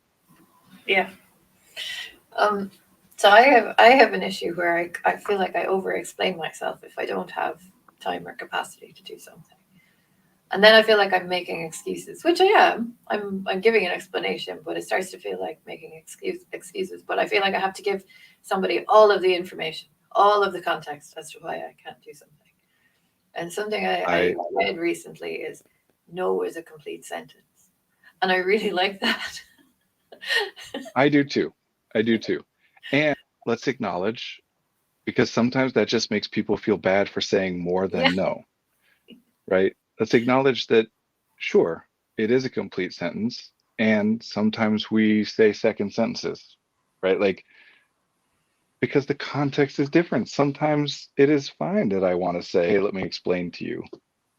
Yeah. So I have an issue where I feel like I over explain myself if I don't have time or capacity to do something. And then I feel like I'm making excuses, which I am. I'm giving an explanation, but it starts to feel like making excuses. But I feel like I have to give somebody all of the information, all of the context as to why I can't do something. And something I read recently is no is a complete sentence. And I really like that. I do too. I do too. And let's acknowledge, because sometimes that just makes people feel bad for saying more Yeah. than no, right? Let's acknowledge that, sure, it is a complete sentence. And sometimes we say second sentences, right? Like, because the context is different. Sometimes it is fine that I want to say, hey, let me explain to you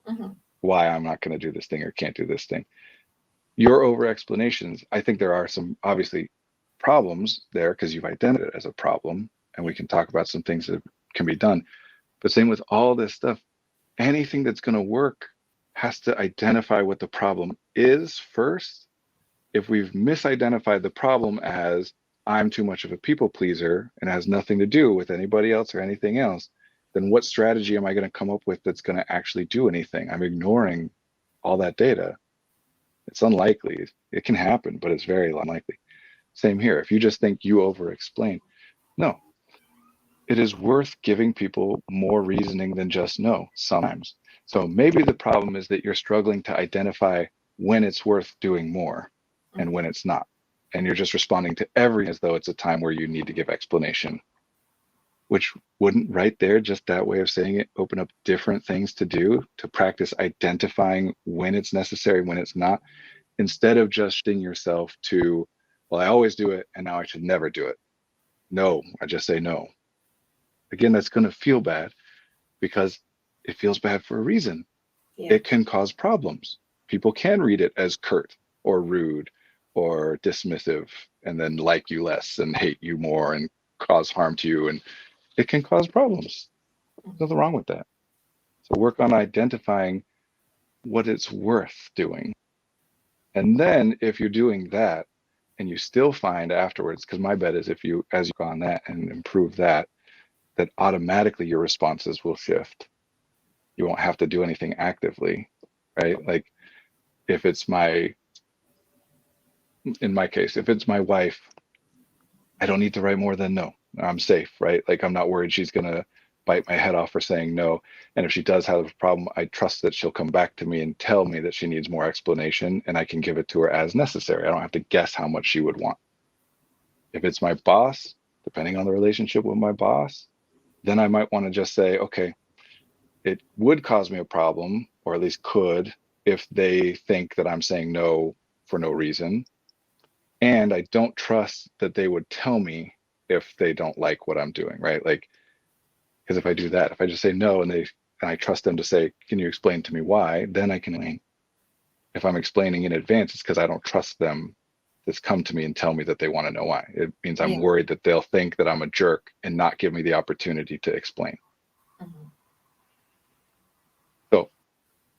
Mhm. why I'm not going to do this thing or can't do this thing. Your over explanations, I think there are some obviously problems there because you've identified it as a problem, and we can talk about some things that can be done. But same with all this stuff, anything that's going to work has to identify what the problem is first. If we've misidentified the problem as I'm too much of a people pleaser and has nothing to do with anybody else or anything else, then what strategy am I going to come up with that's going to actually do anything? I'm ignoring all that data. It's unlikely. It can happen, but it's very unlikely. Same here. If you just think you over explain, no, it is worth giving people more reasoning than just no sometimes. So maybe the problem is that you're struggling to identify when it's worth doing more and when it's not. And you're just responding to everything as though it's a time where you need to give explanation, which wouldn't right there, just that way of saying it, open up different things to do to practice identifying when it's necessary, when it's not, instead of just shifting yourself to, well, I always do it and now I should never do it. No, I just say no. Again, that's going to feel bad because it feels bad for a reason. Yeah. It can cause problems. People can read it as curt or rude or dismissive and then like you less and hate you more and cause harm to you. And it can cause problems. There's nothing wrong with that. So work on identifying what it's worth doing. And then if you're doing that and you still find afterwards, because my bet is if you, as you go on that and improve that, that automatically your responses will shift. You won't have to do anything actively, right? Like if it's in my case, if it's my wife, I don't need to write more than no. I'm safe, right? Like I'm not worried she's going to bite my head off for saying no. And if she does have a problem, I trust that she'll come back to me and tell me that she needs more explanation and I can give it to her as necessary. I don't have to guess how much she would want. If it's my boss, depending on the relationship with my boss, then I might want to just say, okay, it would cause me a problem, or at least could, if they think that I'm saying no for no reason. And I don't trust that they would tell me if they don't like what I'm doing, right? Like, because if I do that, if I just say no and I trust them to say, can you explain to me why? Then I can explain. If I'm explaining in advance, it's because I don't trust them scientists come to me and tell me that they want to know why. It means I'm Yeah. worried that they'll think that I'm a jerk and not give me the opportunity to explain. Mhm. So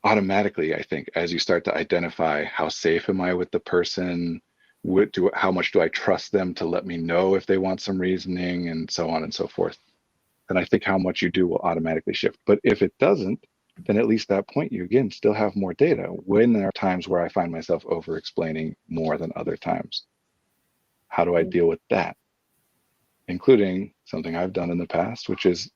automatically, I think, as you start to identify how safe am I with the person, how much do I trust them to let me know if they want some reasoning, and so on and so forth, then I think how much you do will automatically shift. But if it doesn't, then at least that point you again still have more data. When there are times where I find myself over explaining more than other times, how do I deal with that? Including something I've done in the past, which is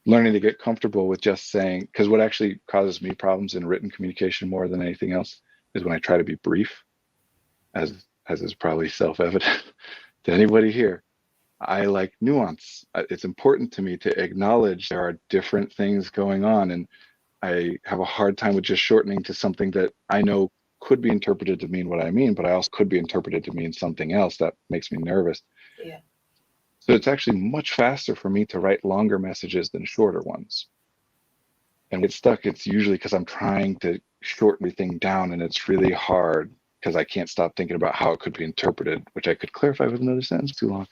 learning to get comfortable with just saying, because what actually causes me problems in written communication more than anything else is when I try to be brief, as is probably self-evident to anybody here. I like nuance. It's important to me to acknowledge there are different things going on, and I have a hard time with just shortening to something that I know could be interpreted to mean what I mean, but I also could be interpreted to mean something else that makes me nervous. Yeah. So it's actually much faster for me to write longer messages than shorter ones. And when I get stuck, it's usually because I'm trying to shorten everything down, and it's really hard because I can't stop thinking about how it could be interpreted, which I could clarify with another sentence too long.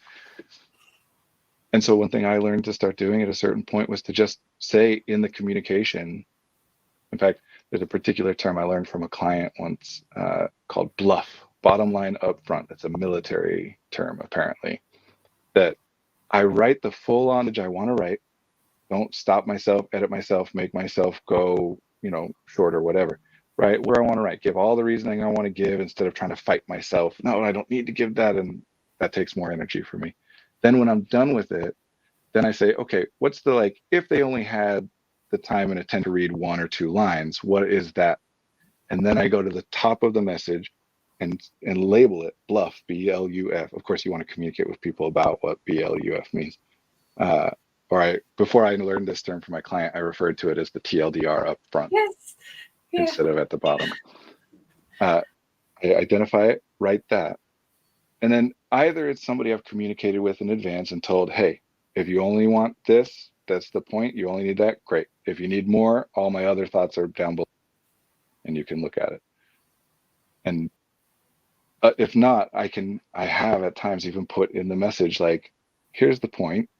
And so one thing I learned to start doing at a certain point was to just say in the communication. In fact, there's a particular term I learned from a client once called bluff, bottom line up front. It's a military term, apparently, that I write the full on message I want to write. Don't stop myself, edit myself, make myself go, short or whatever. Right where I want to write, give all the reasoning I want to give instead of trying to fight myself. No, I don't need to give that, and that takes more energy for me. Then when I'm done with it, then I say, okay, what's the if they only had the time and attention to read one or two lines, what is that? And then I go to the top of the message and label it bluff, BLUF. Of course, you want to communicate with people about what BLUF means. Before I learned this term for my client, I referred to it as the TLDR up front Yes. Yeah. instead of at the bottom. I identify it, write that. And then either it's somebody I've communicated with in advance and told, hey, if you only want this, that's the point. You only need that. Great. If you need more, all my other thoughts are down below and you can look at it. And if not, I have at times even put in the message, here's the point,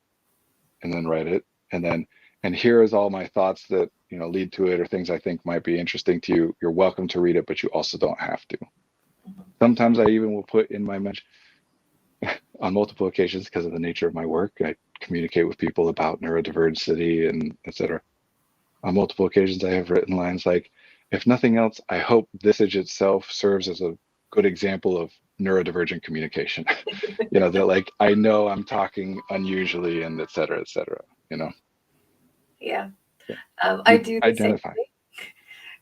and then write it. And here is all my thoughts that, lead to it or things I think might be interesting to you. You're welcome to read it, but you also don't have to. Sometimes I even will put in my message on multiple occasions because of the nature of my work. I communicate with people about neurodiversity and etc. On multiple occasions, I have written lines like, if nothing else, I hope this message itself serves as a good example of neurodivergent communication. That I know I'm talking unusually and et cetera, Yeah. So I you do the same identify. thing.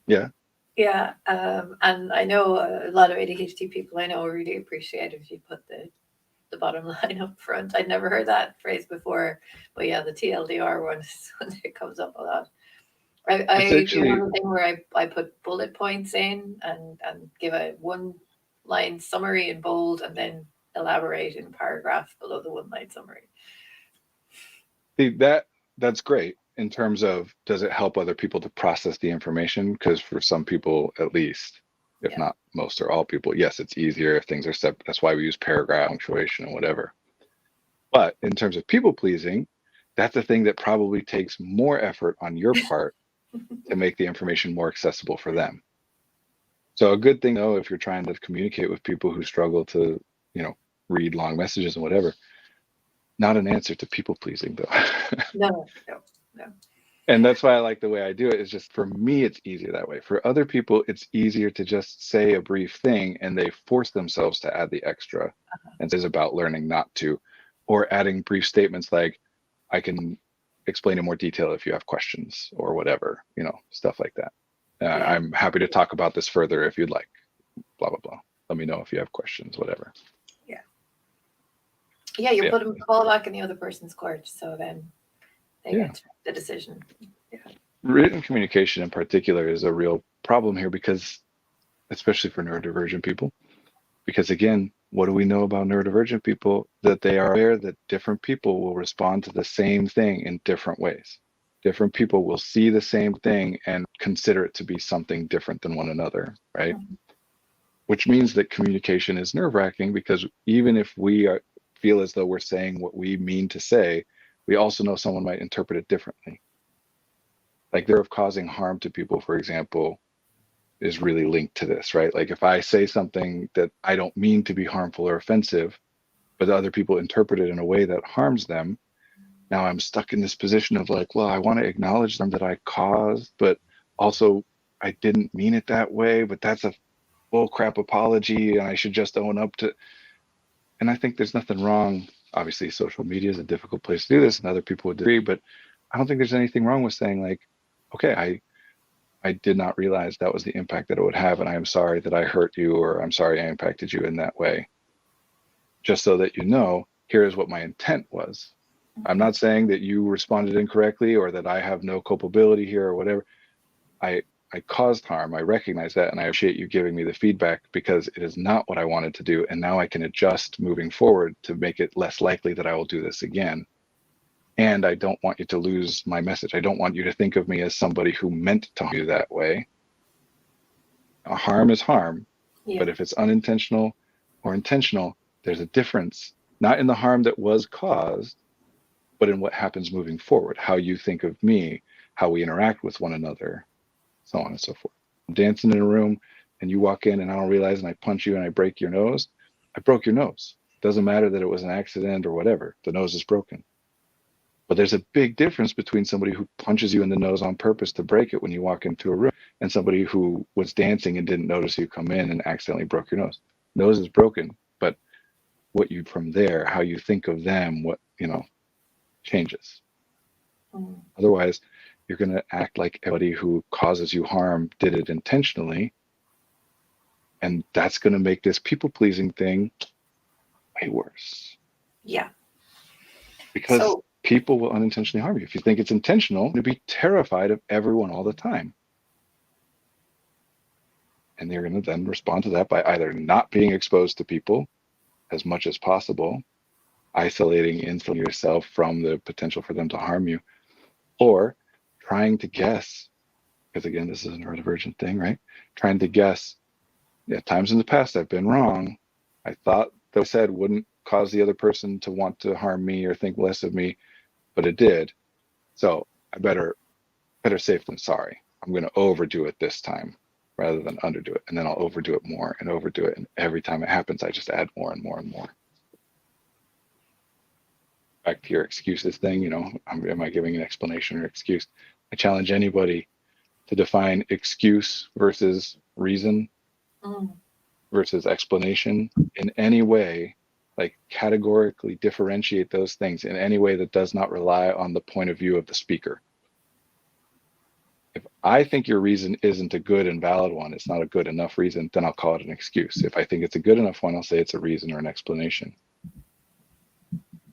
Yeah. Yeah. And I know a lot of ADHD people I know really appreciate if you put the bottom line up front. I'd never heard that phrase before, but yeah, the TLDR one is one that comes up a lot. It's I do actually, another thing where I put bullet points in and give a one line summary in bold and then elaborate in paragraph below the one line summary. that's great in terms of, does it help other people to process the information? Because for some people, at least, if Yeah. not most or all people, yes, it's easier if things are separate. That's why we use paragraph punctuation and whatever. But in terms of people pleasing, that's a thing that probably takes more effort on your part to make the information more accessible for them. So a good thing though, if you're trying to communicate with people who struggle to, read long messages and whatever, not an answer to people pleasing though. No, no, no. And that's why I like the way I do it, is just for me, it's easier that way. For other people, it's easier to just say a brief thing and they force themselves to add the extra. And it's about learning not to, or adding brief statements like, I can explain in more detail if you have questions or whatever, stuff like that. Yeah. I'm happy to talk about this further if you'd like, blah, blah, blah. Let me know if you have questions, whatever. Yeah. Yeah, you're Yeah. putting the ball back in the other person's court, so then they Yeah. get to make the decision. Yeah. Written communication in particular is a real problem here because, especially for neurodivergent people, because again, what do we know about neurodivergent people? That they are aware that different people will respond to the same thing in different ways. Different people will see the same thing and consider it to be something different than one another, right? Mhm. which means that communication is nerve-wracking, because even if feel as though we're saying what we mean to say, we also know someone might interpret it differently. Like, they're of causing harm to people, for example, is really linked to this, right? Like, if I say something that I don't mean to be harmful or offensive, but other people interpret it in a way that harms them, now I'm stuck in this position of like, well, I want to acknowledge them that I caused, but also I didn't mean it that way, but that's a bull crap apology and I should just own up to. And I think there's nothing wrong. Obviously, social media is a difficult place to do this and other people would agree, but I don't think there's anything wrong with saying like, okay, I did not realize that was the impact that it would have, and I am sorry that I hurt you, or I'm sorry I impacted you in that way. Just so that you know, here is what my intent was. I'm not saying that you responded incorrectly or that I have no culpability here or whatever. I caused harm. I recognize that, and I appreciate you giving me the feedback, because it is not what I wanted to do, and now I can adjust moving forward to make it less likely that I will do this again. And I don't want you to lose my message. I don't want you to think of me as somebody who meant to harm you that way. Harm is harm, but if it's unintentional or intentional, there's a difference, not in the harm that was caused, but in what happens moving forward, how you think of me, how we interact with one another, so on and so forth. I'm dancing in a room and you walk in and I don't realize, and I punch you and I break your nose. I broke your nose. Doesn't matter that it was an accident or whatever. The nose is broken. But there's a big difference between somebody who punches you in the nose on purpose to break it when you walk into a room and somebody who was dancing and didn't notice you come in and accidentally broke your nose. Nose is broken, but what you from there, how you think of them, what, changes. Otherwise, you're going to act like everybody who causes you harm did it intentionally. And that's going to make this people-pleasing thing way worse. Yeah. Because people will unintentionally harm you. If you think it's intentional, you'll be terrified of everyone all the time. And they're going to then respond to that by either not being exposed to people as much as possible, insulating yourself from the potential for them to harm you, or trying to guess, because again, this is a neurodivergent thing, right? Trying to guess, times in the past I've been wrong. I thought that what I said wouldn't cause the other person to want to harm me or think less of me, but it did. So I better safe than sorry. I'm going to overdo it this time rather than underdo it. And then I'll overdo it more and overdo it. And every time it happens, I just add more and more and more. Back to your excuses thing, am I giving an explanation or excuse? I challenge anybody to define excuse versus reason versus explanation in any way, like categorically differentiate those things in any way that does not rely on the point of view of the speaker. If I think your reason isn't a good and valid one, it's not a good enough reason, then I'll call it an excuse. If I think it's a good enough one, I'll say it's a reason or an explanation.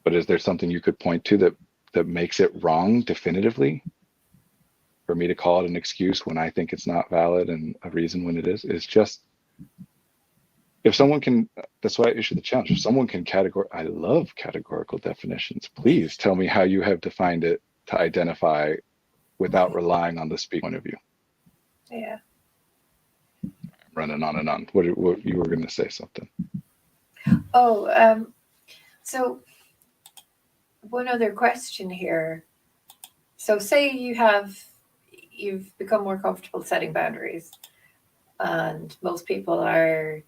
But is there something you could point to that makes it wrong definitively for me to call it an excuse when I think it's not valid and a reason when it is? It's just, if someone can, that's why I issue the challenge. If someone can I love categorical definitions. Please tell me how you have defined it to identify without relying on the speaker point of view. Yeah. I'm running on and on. What you were going to say something. So one other question here. So say you've become more comfortable setting boundaries, and most people are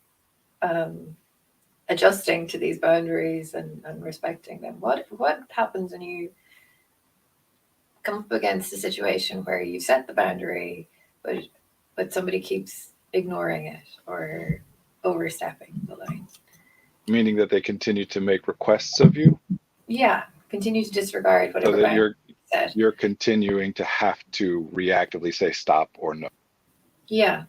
adjusting to these boundaries and respecting them. What happens when you come up against a situation where you set the boundary, but somebody keeps ignoring it or overstepping the line? Meaning that they continue to make requests of you? Yeah, continue to disregard whatever. So that you're continuing to have to reactively say stop or no. Yeah.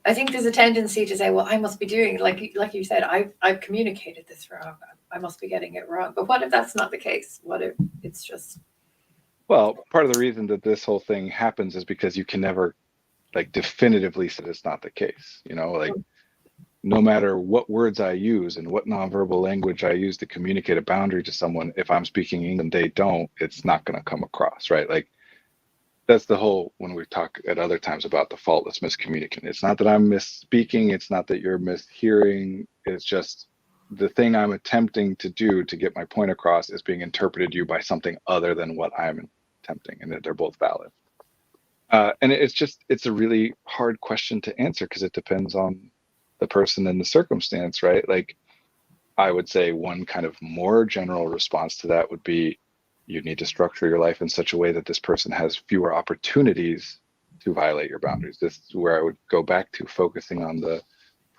I think there's a tendency to say, well, I must be doing, like you said, I've communicated this wrong. I must be getting it wrong. But what if that's not the case? What if it's just... Well, part of the reason that this whole thing happens is because you can never definitively say it's not the case. No matter what words I use and what nonverbal language I use to communicate a boundary to someone, if I'm speaking English and they don't, it's not going to come across, right? that's the whole, when we talk at other times about the faultless miscommunication. It's not that I'm misspeaking, it's not that you're mishearing, it's just the thing I'm attempting to do to get my point across is being interpreted to you by something other than what I'm attempting, and that they're both valid. And it's a really hard question to answer because it depends on the person and the circumstance, right? Like, I would say one kind of more general response to that would be you need to structure your life in such a way that this person has fewer opportunities to violate your boundaries. This is where I would go back to focusing on the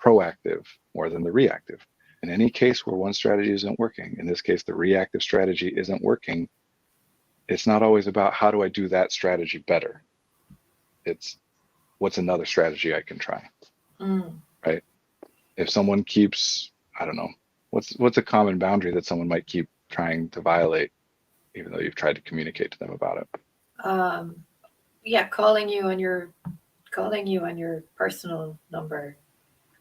proactive more than the reactive. In any case where one strategy isn't working, in this case, the reactive strategy isn't working, it's not always about how do I do that strategy better. It's what's another strategy I can try, right? If someone keeps, I don't know, what's a common boundary that someone might keep trying to violate, even though you've tried to communicate to them about it? Yeah, calling you on your personal number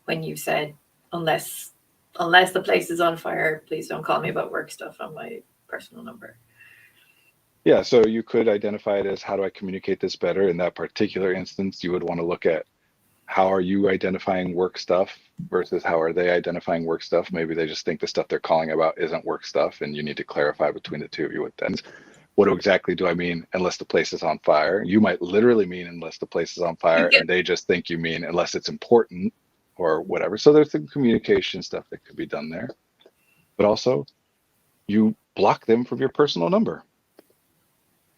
when you said, unless the place is on fire, please don't call me about work stuff on my personal number. Yeah, so you could identify it as how do I communicate this better? In that particular instance, you would want to look at how are you identifying work stuff versus how are they identifying work stuff? Maybe they just think the stuff they're calling about isn't work stuff, and you need to clarify between the two of you what then. What exactly do I mean unless the place is on fire? You might literally mean unless the place is on fire, and they just think you mean unless it's important or whatever. So there's some communication stuff that could be done there. But also, you block them from your personal number,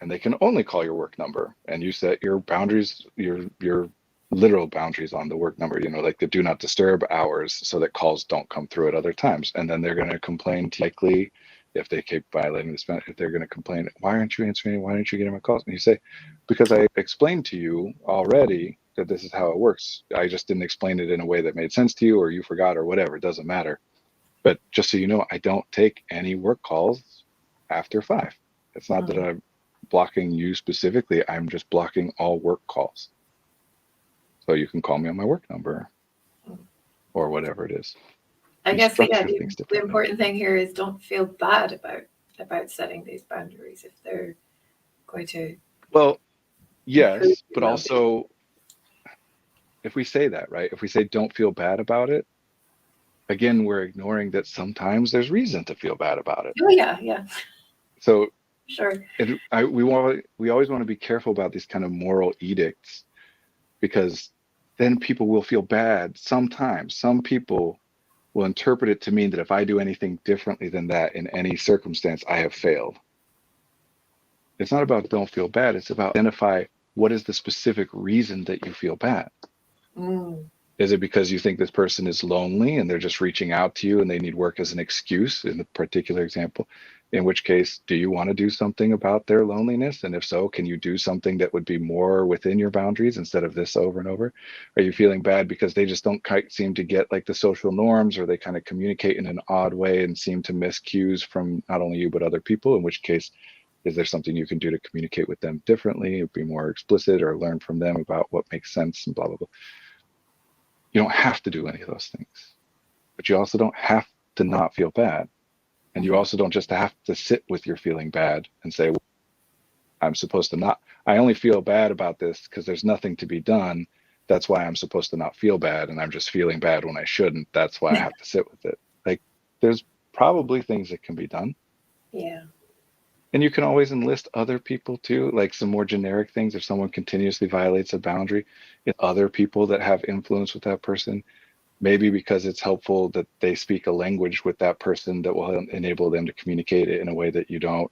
and they can only call your work number, and you set your boundaries, your literal boundaries on the work number, like the do not disturb hours so that calls don't come through at other times. And then they're going to complain likely if they keep violating this, if they're going to complain, why aren't you answering? Why aren't you getting my calls? And you say, because I explained to you already that this is how it works. I just didn't explain it in a way that made sense to you, or you forgot, or whatever. It doesn't matter. But just so you know, I don't take any work calls after 5. It's not that I'm blocking you specifically. I'm just blocking all work calls. So you can call me on my work number or whatever it is. I guess the important thing here is don't feel bad about setting these boundaries if they're going to. Well, yes, but also if we say that, right? If we say don't feel bad about it, again, we're ignoring that sometimes there's reason to feel bad about it. Oh yeah, yeah. So sure. We always want to be careful about these kind of moral edicts, because then people will feel bad. Sometimes some people will interpret it to mean that if I do anything differently than that in any circumstance, I have failed. It's not about don't feel bad. It's about identify what is the specific reason that you feel bad. Is it because you think this person is lonely and they're just reaching out to you and they need work as an excuse in the particular example? In which case, do you want to do something about their loneliness? And if so, can you do something that would be more within your boundaries instead of this over and over? Are you feeling bad because they just don't quite seem to get like the social norms, or they kind of communicate in an odd way and seem to miss cues from not only you, but other people? In which case, is there something you can do to communicate with them differently, be more explicit, or learn from them about what makes sense and blah, blah, blah. You don't have to do any of those things, but you also don't have to not feel bad. And you also don't just have to sit with your feeling bad and say, well, I'm supposed to not, I only feel bad about this because there's nothing to be done. That's why I'm supposed to not feel bad. And I'm just feeling bad when I shouldn't. That's why I have to sit with it. Like, there's probably things that can be done. Yeah. And you can always enlist other people too, like some more generic things. If someone continuously violates a boundary, other people that have influence with that person, maybe because it's helpful that they speak a language with that person that will enable them to communicate it in a way that you don't.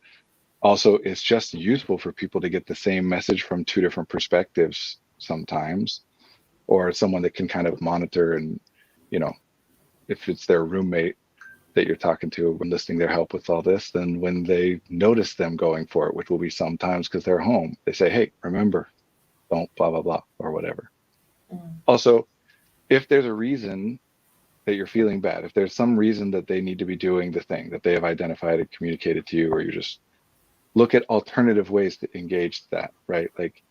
Also, it's just useful for people to get the same message from 2 different perspectives sometimes, or someone that can kind of monitor and, if it's their roommate that you're talking to, enlisting their help with all this, then when they notice them going for it, which will be sometimes because they're home, they say, hey, remember, don't blah, blah, blah, or whatever. Also, if there's a reason that you're feeling bad, if there's some reason that they need to be doing the thing that they have identified and communicated to you, or you just look at alternative ways to engage that, right? Like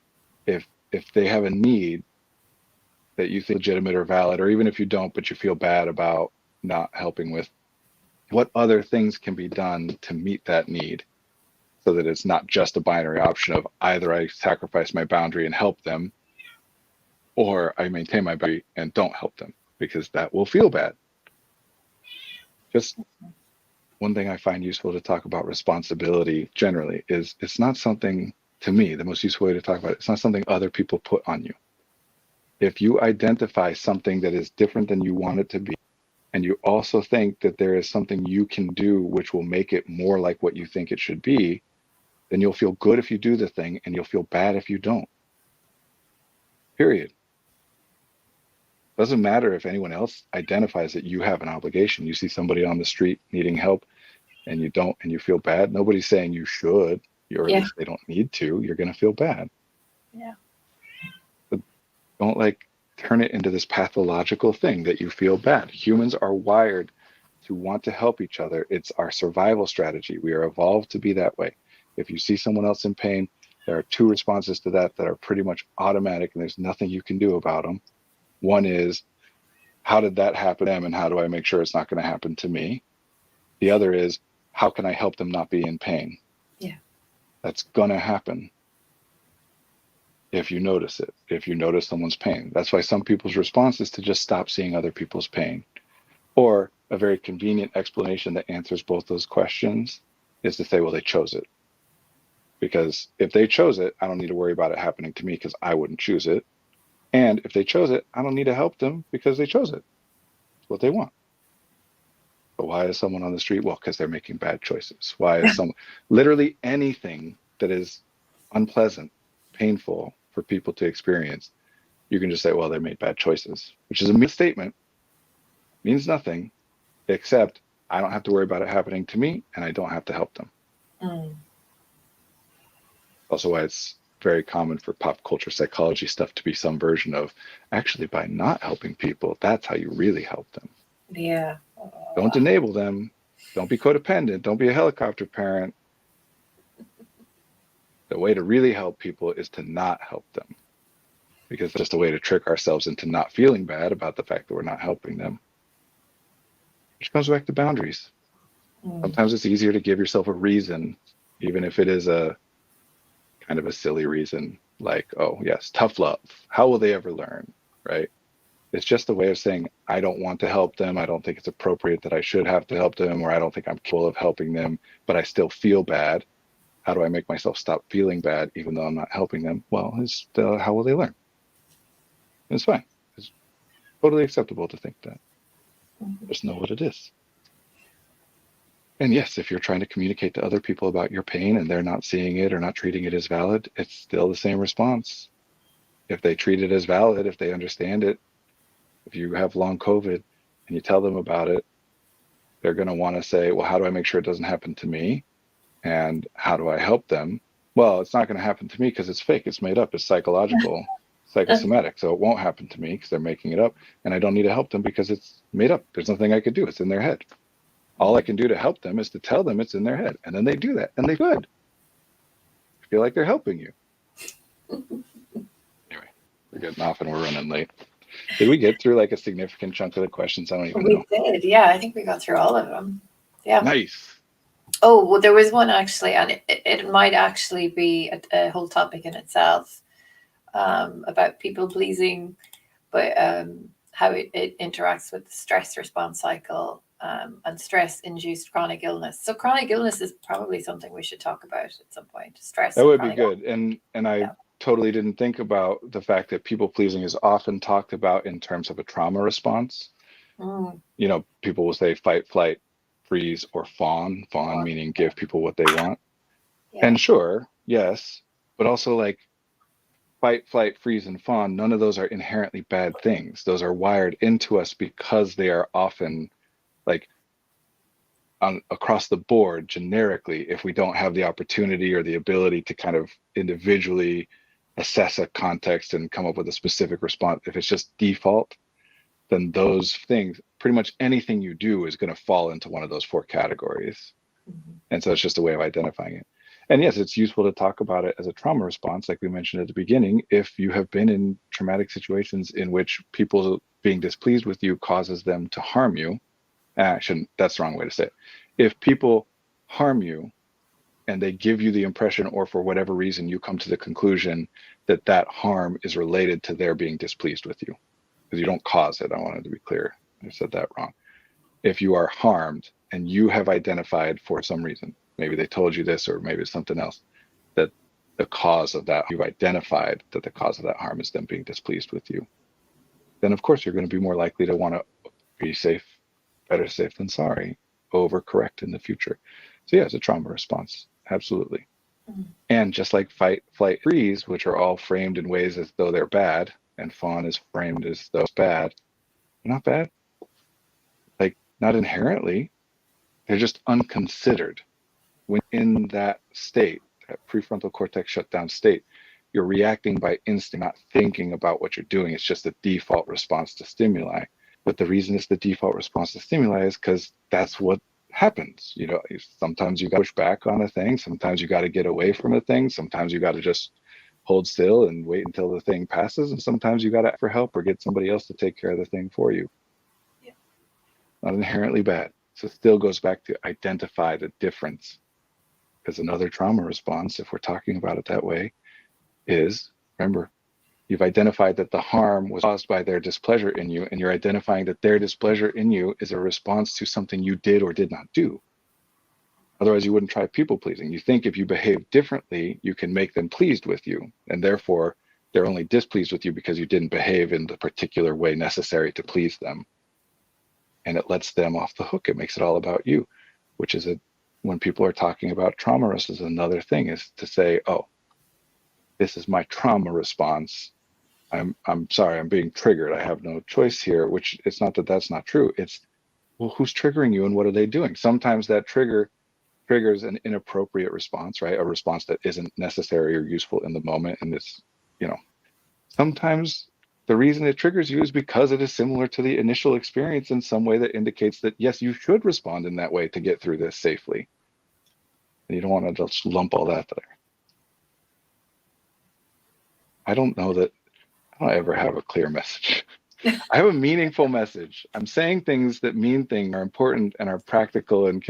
if they have a need that you think legitimate or valid, or even if you don't, but you feel bad about not helping with, what other things can be done to meet that need? so that it's not just a binary option of either I sacrifice my boundary and help them, or I maintain my boundary and don't help them, because that will feel bad. Just one thing I find useful to talk about responsibility generally is it's not something, to me, the most useful way to talk about it, it's not something other people put on you. If you identify something that is different than you want it to be, and you also think that there is something you can do which will make it more like what you think it should be, then you'll feel good if you do the thing and you'll feel bad if you don't. Period. Doesn't matter if anyone else identifies that you have an obligation. You see somebody on the street needing help and you don't, and you feel bad. Nobody's saying you should, or at least they don't need to. You're going to feel bad. Yeah. But don't like turn it into this pathological thing that you feel bad. Humans are wired to want to help each other. It's our survival strategy. We are evolved to be that way. If you see someone else in pain, there are two responses to that that are pretty much automatic, and there's nothing you can do about them. One is, how did that happen to them, and how do I make sure it's not going to happen to me? The other is, how can I help them not be in pain? Yeah. That's going to happen if you notice it, if you notice someone's pain. That's why some people's response is to just stop seeing other people's pain. Or a very convenient explanation that answers both those questions is to say, well, they chose it. Because if they chose it, I don't need to worry about it happening to me because I wouldn't choose it. And if they chose it, I don't need to help them because they chose it. It's what they want. But why is someone on the street? Well, because they're making bad choices. Why is someone, literally anything that is unpleasant, painful for people to experience, you can just say, well, they made bad choices, which is a misstatement, means nothing, except I don't have to worry about it happening to me and I don't have to help them. Also why it's very common for pop culture psychology stuff to be some version of, actually, by not helping people, that's how you really help them. Yeah. Don't enable them. Don't be codependent. Don't be a helicopter parent. The way to really help people is to not help them, because it's just a way to trick ourselves into not feeling bad about the fact that we're not helping them. Which comes back to boundaries. Sometimes it's easier to give yourself a reason, even if it is a kind of a silly reason, like, oh yes, tough love. How will they ever learn, right? It's just a way of saying, I don't want to help them. I don't think it's appropriate that I should have to help them, or I don't think I'm capable of helping them, but I still feel bad. How do I make myself stop feeling bad even though I'm not helping them? Well, how will they learn? It's fine. It's totally acceptable to think that. Just know what it is. And yes, if you're trying to communicate to other people about your pain and they're not seeing it or not treating it as valid, it's still the same response. If they treat it as valid, if they understand it, if you have long COVID and you tell them about it, they're going to want to say, well, how do I make sure it doesn't happen to me? And how do I help them? Well, it's not going to happen to me because it's fake. It's made up. It's psychological, psychosomatic. So it won't happen to me because they're making it up. And I don't need to help them because it's made up. There's nothing I could do. It's in their head. All I can do to help them is to tell them it's in their head. And then they do that. And they could feel like they're helping you. Anyway, we're getting off and we're running late. Did we get through like a significant chunk of the questions? I don't even know. We did. Yeah, I think we got through all of them. Yeah. Nice. Oh, well, there was one actually, and it might actually be a whole topic in itself, about people pleasing, but how it interacts with the stress response cycle, and stress-induced chronic illness. So chronic illness is probably something we should talk about at some point. Stress. That would be good. And I totally didn't think about the fact that people pleasing is often talked about in terms of a trauma response. You know, people will say fight, flight, freeze, or fawn. Fawn meaning give people what they want. Yeah. And sure, yes, but also like fight, flight, freeze, and fawn, none of those are inherently bad things. Those are wired into us because they are often like across the board generically, if we don't have the opportunity or the ability to kind of individually assess a context and come up with a specific response, if it's just default, then those things, pretty much anything you do is going to fall into one of those four categories. And so it's just a way of identifying it. And yes, it's useful to talk about it as a trauma response, like we mentioned at the beginning, if you have been in traumatic situations in which people being displeased with you causes them to harm you. That's the wrong way to say it. If people harm you and they give you the impression, or for whatever reason, you come to the conclusion that that harm is related to their being displeased with you. Because you don't cause it. I wanted to be clear. I said that wrong. If you are harmed and you have identified for some reason, maybe they told you this or maybe it's something else, that the cause of that, you've identified that the cause of that harm is them being displeased with you, then of course you're going to be more likely to want to be safe, better safe than sorry, overcorrect in the future. So yeah, it's a trauma response, absolutely. Mm-hmm. And just like fight, flight, freeze, which are all framed in ways as though they're bad, and fawn is framed as though it's bad, they're not bad. Like, not inherently, they're just unconsidered. When in that state, that prefrontal cortex shutdown state, you're reacting by instinct, not thinking about what you're doing. It's just a default response to stimuli. But the reason it's the default response to stimuli is because that's what happens. You know, sometimes you got to push back on a thing. Sometimes you got to get away from a thing. Sometimes you got to just hold still and wait until the thing passes. And sometimes you got to ask for help or get somebody else to take care of the thing for you. Yeah. Not inherently bad. So it still goes back to identify the difference. Because another trauma response, if we're talking about it that way, is, remember, you've identified that the harm was caused by their displeasure in you, and you're identifying that their displeasure in you is a response to something you did or did not do. Otherwise, you wouldn't try people pleasing. You think if you behave differently, you can make them pleased with you, and therefore they're only displeased with you because you didn't behave in the particular way necessary to please them. And it lets them off the hook. It makes it all about you, which is when people are talking about trauma response, another thing is to say, oh, this is my trauma response. I'm sorry, I'm being triggered. I have no choice here, which it's not that that's not true. It's, well, who's triggering you and what are they doing? Sometimes that triggers an inappropriate response, right? A response that isn't necessary or useful in the moment. And it's, sometimes the reason it triggers you is because it is similar to the initial experience in some way that indicates that, yes, you should respond in that way to get through this safely. And you don't want to just lump all that there. I don't know that I don't ever have a clear message. I have a meaningful message. I'm saying things that mean things are important and are practical and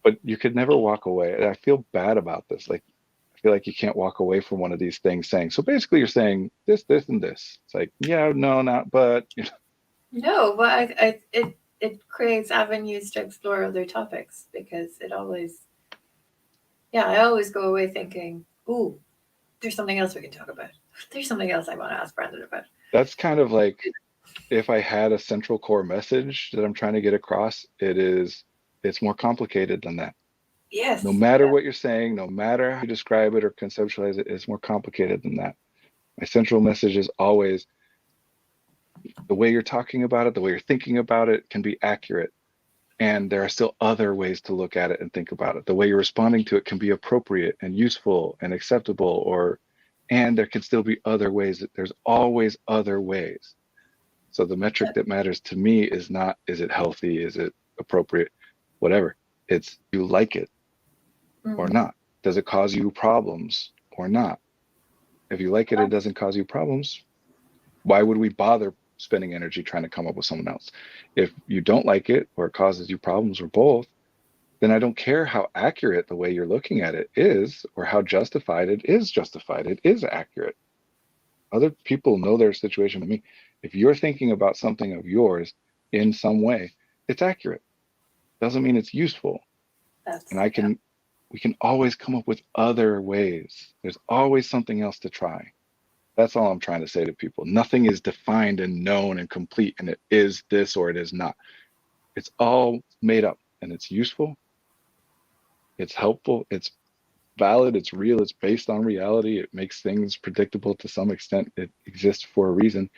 but you could never walk away. And I feel bad about this. Like, I feel like you can't walk away from one of these things saying, so basically you're saying this, this, and this. It's like, yeah, no, not, but. No, but it creates avenues to explore other topics because it always, I always go away thinking, ooh, there's something else we can talk about. There's something else I want to ask Brandon about. That's kind of like, if I had a central core message that I'm trying to get across, it's more complicated than that. Yes. No matter what you're saying, no matter how you describe it or conceptualize it, it's more complicated than that. My central message is always the way you're talking about it, the way you're thinking about it can be accurate. And there are still other ways to look at it and think about it. The way you're responding to it can be appropriate and useful and acceptable, and there can still be other ways. There's always other ways. So the metric that matters to me is not, is it healthy? Is it appropriate? Whatever. It's, do you like it or not? Does it cause you problems or not? If you like it, it doesn't cause you problems. Why would we bother spending energy trying to come up with someone else? If you don't like it or it causes you problems or both, then I don't care how accurate the way you're looking at it is or how justified it is justified. It is accurate. Other people know their situation with me. If you're thinking about something of yours in some way, it's accurate. Doesn't mean it's useful. And we can always come up with other ways. There's always something else to try. That's all I'm trying to say to people. Nothing is defined and known and complete, and it is this or it is not. It's all made up, and it's useful. It's helpful. It's valid. It's real. It's based on reality. It makes things predictable to some extent. It exists for a reason,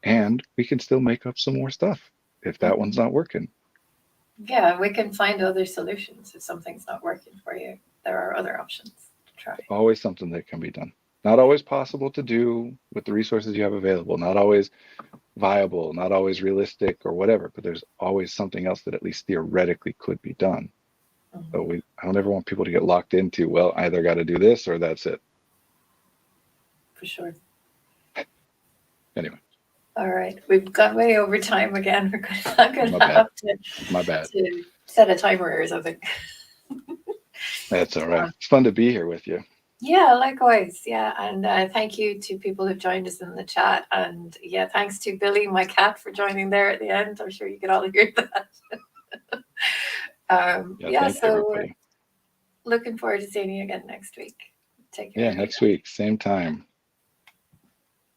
and we can still make up some more stuff if that one's not working. Yeah, we can find other solutions if something's not working for you. There are other options to try. Always something that can be done. Not always possible to do with the resources you have available. Not always viable, not always realistic or whatever, but there's always something else that at least theoretically could be done. So I don't ever want people to get locked into, well, I either got to do this or that's it. For sure. Anyway. All right. We've gone way over time again. We're not going to have to set a timer or something. That's all right. It's fun to be here with you. Yeah, likewise. Yeah, and thank you to people who've joined us in the chat, and yeah, thanks to Billy, my cat, for joining there at the end. I'm sure you could all hear that. Yeah, Thank you, so everybody. looking forward to seeing you again next week. Take care. Yeah, next week, same time.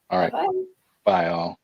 All right. Bye-bye. Bye, all.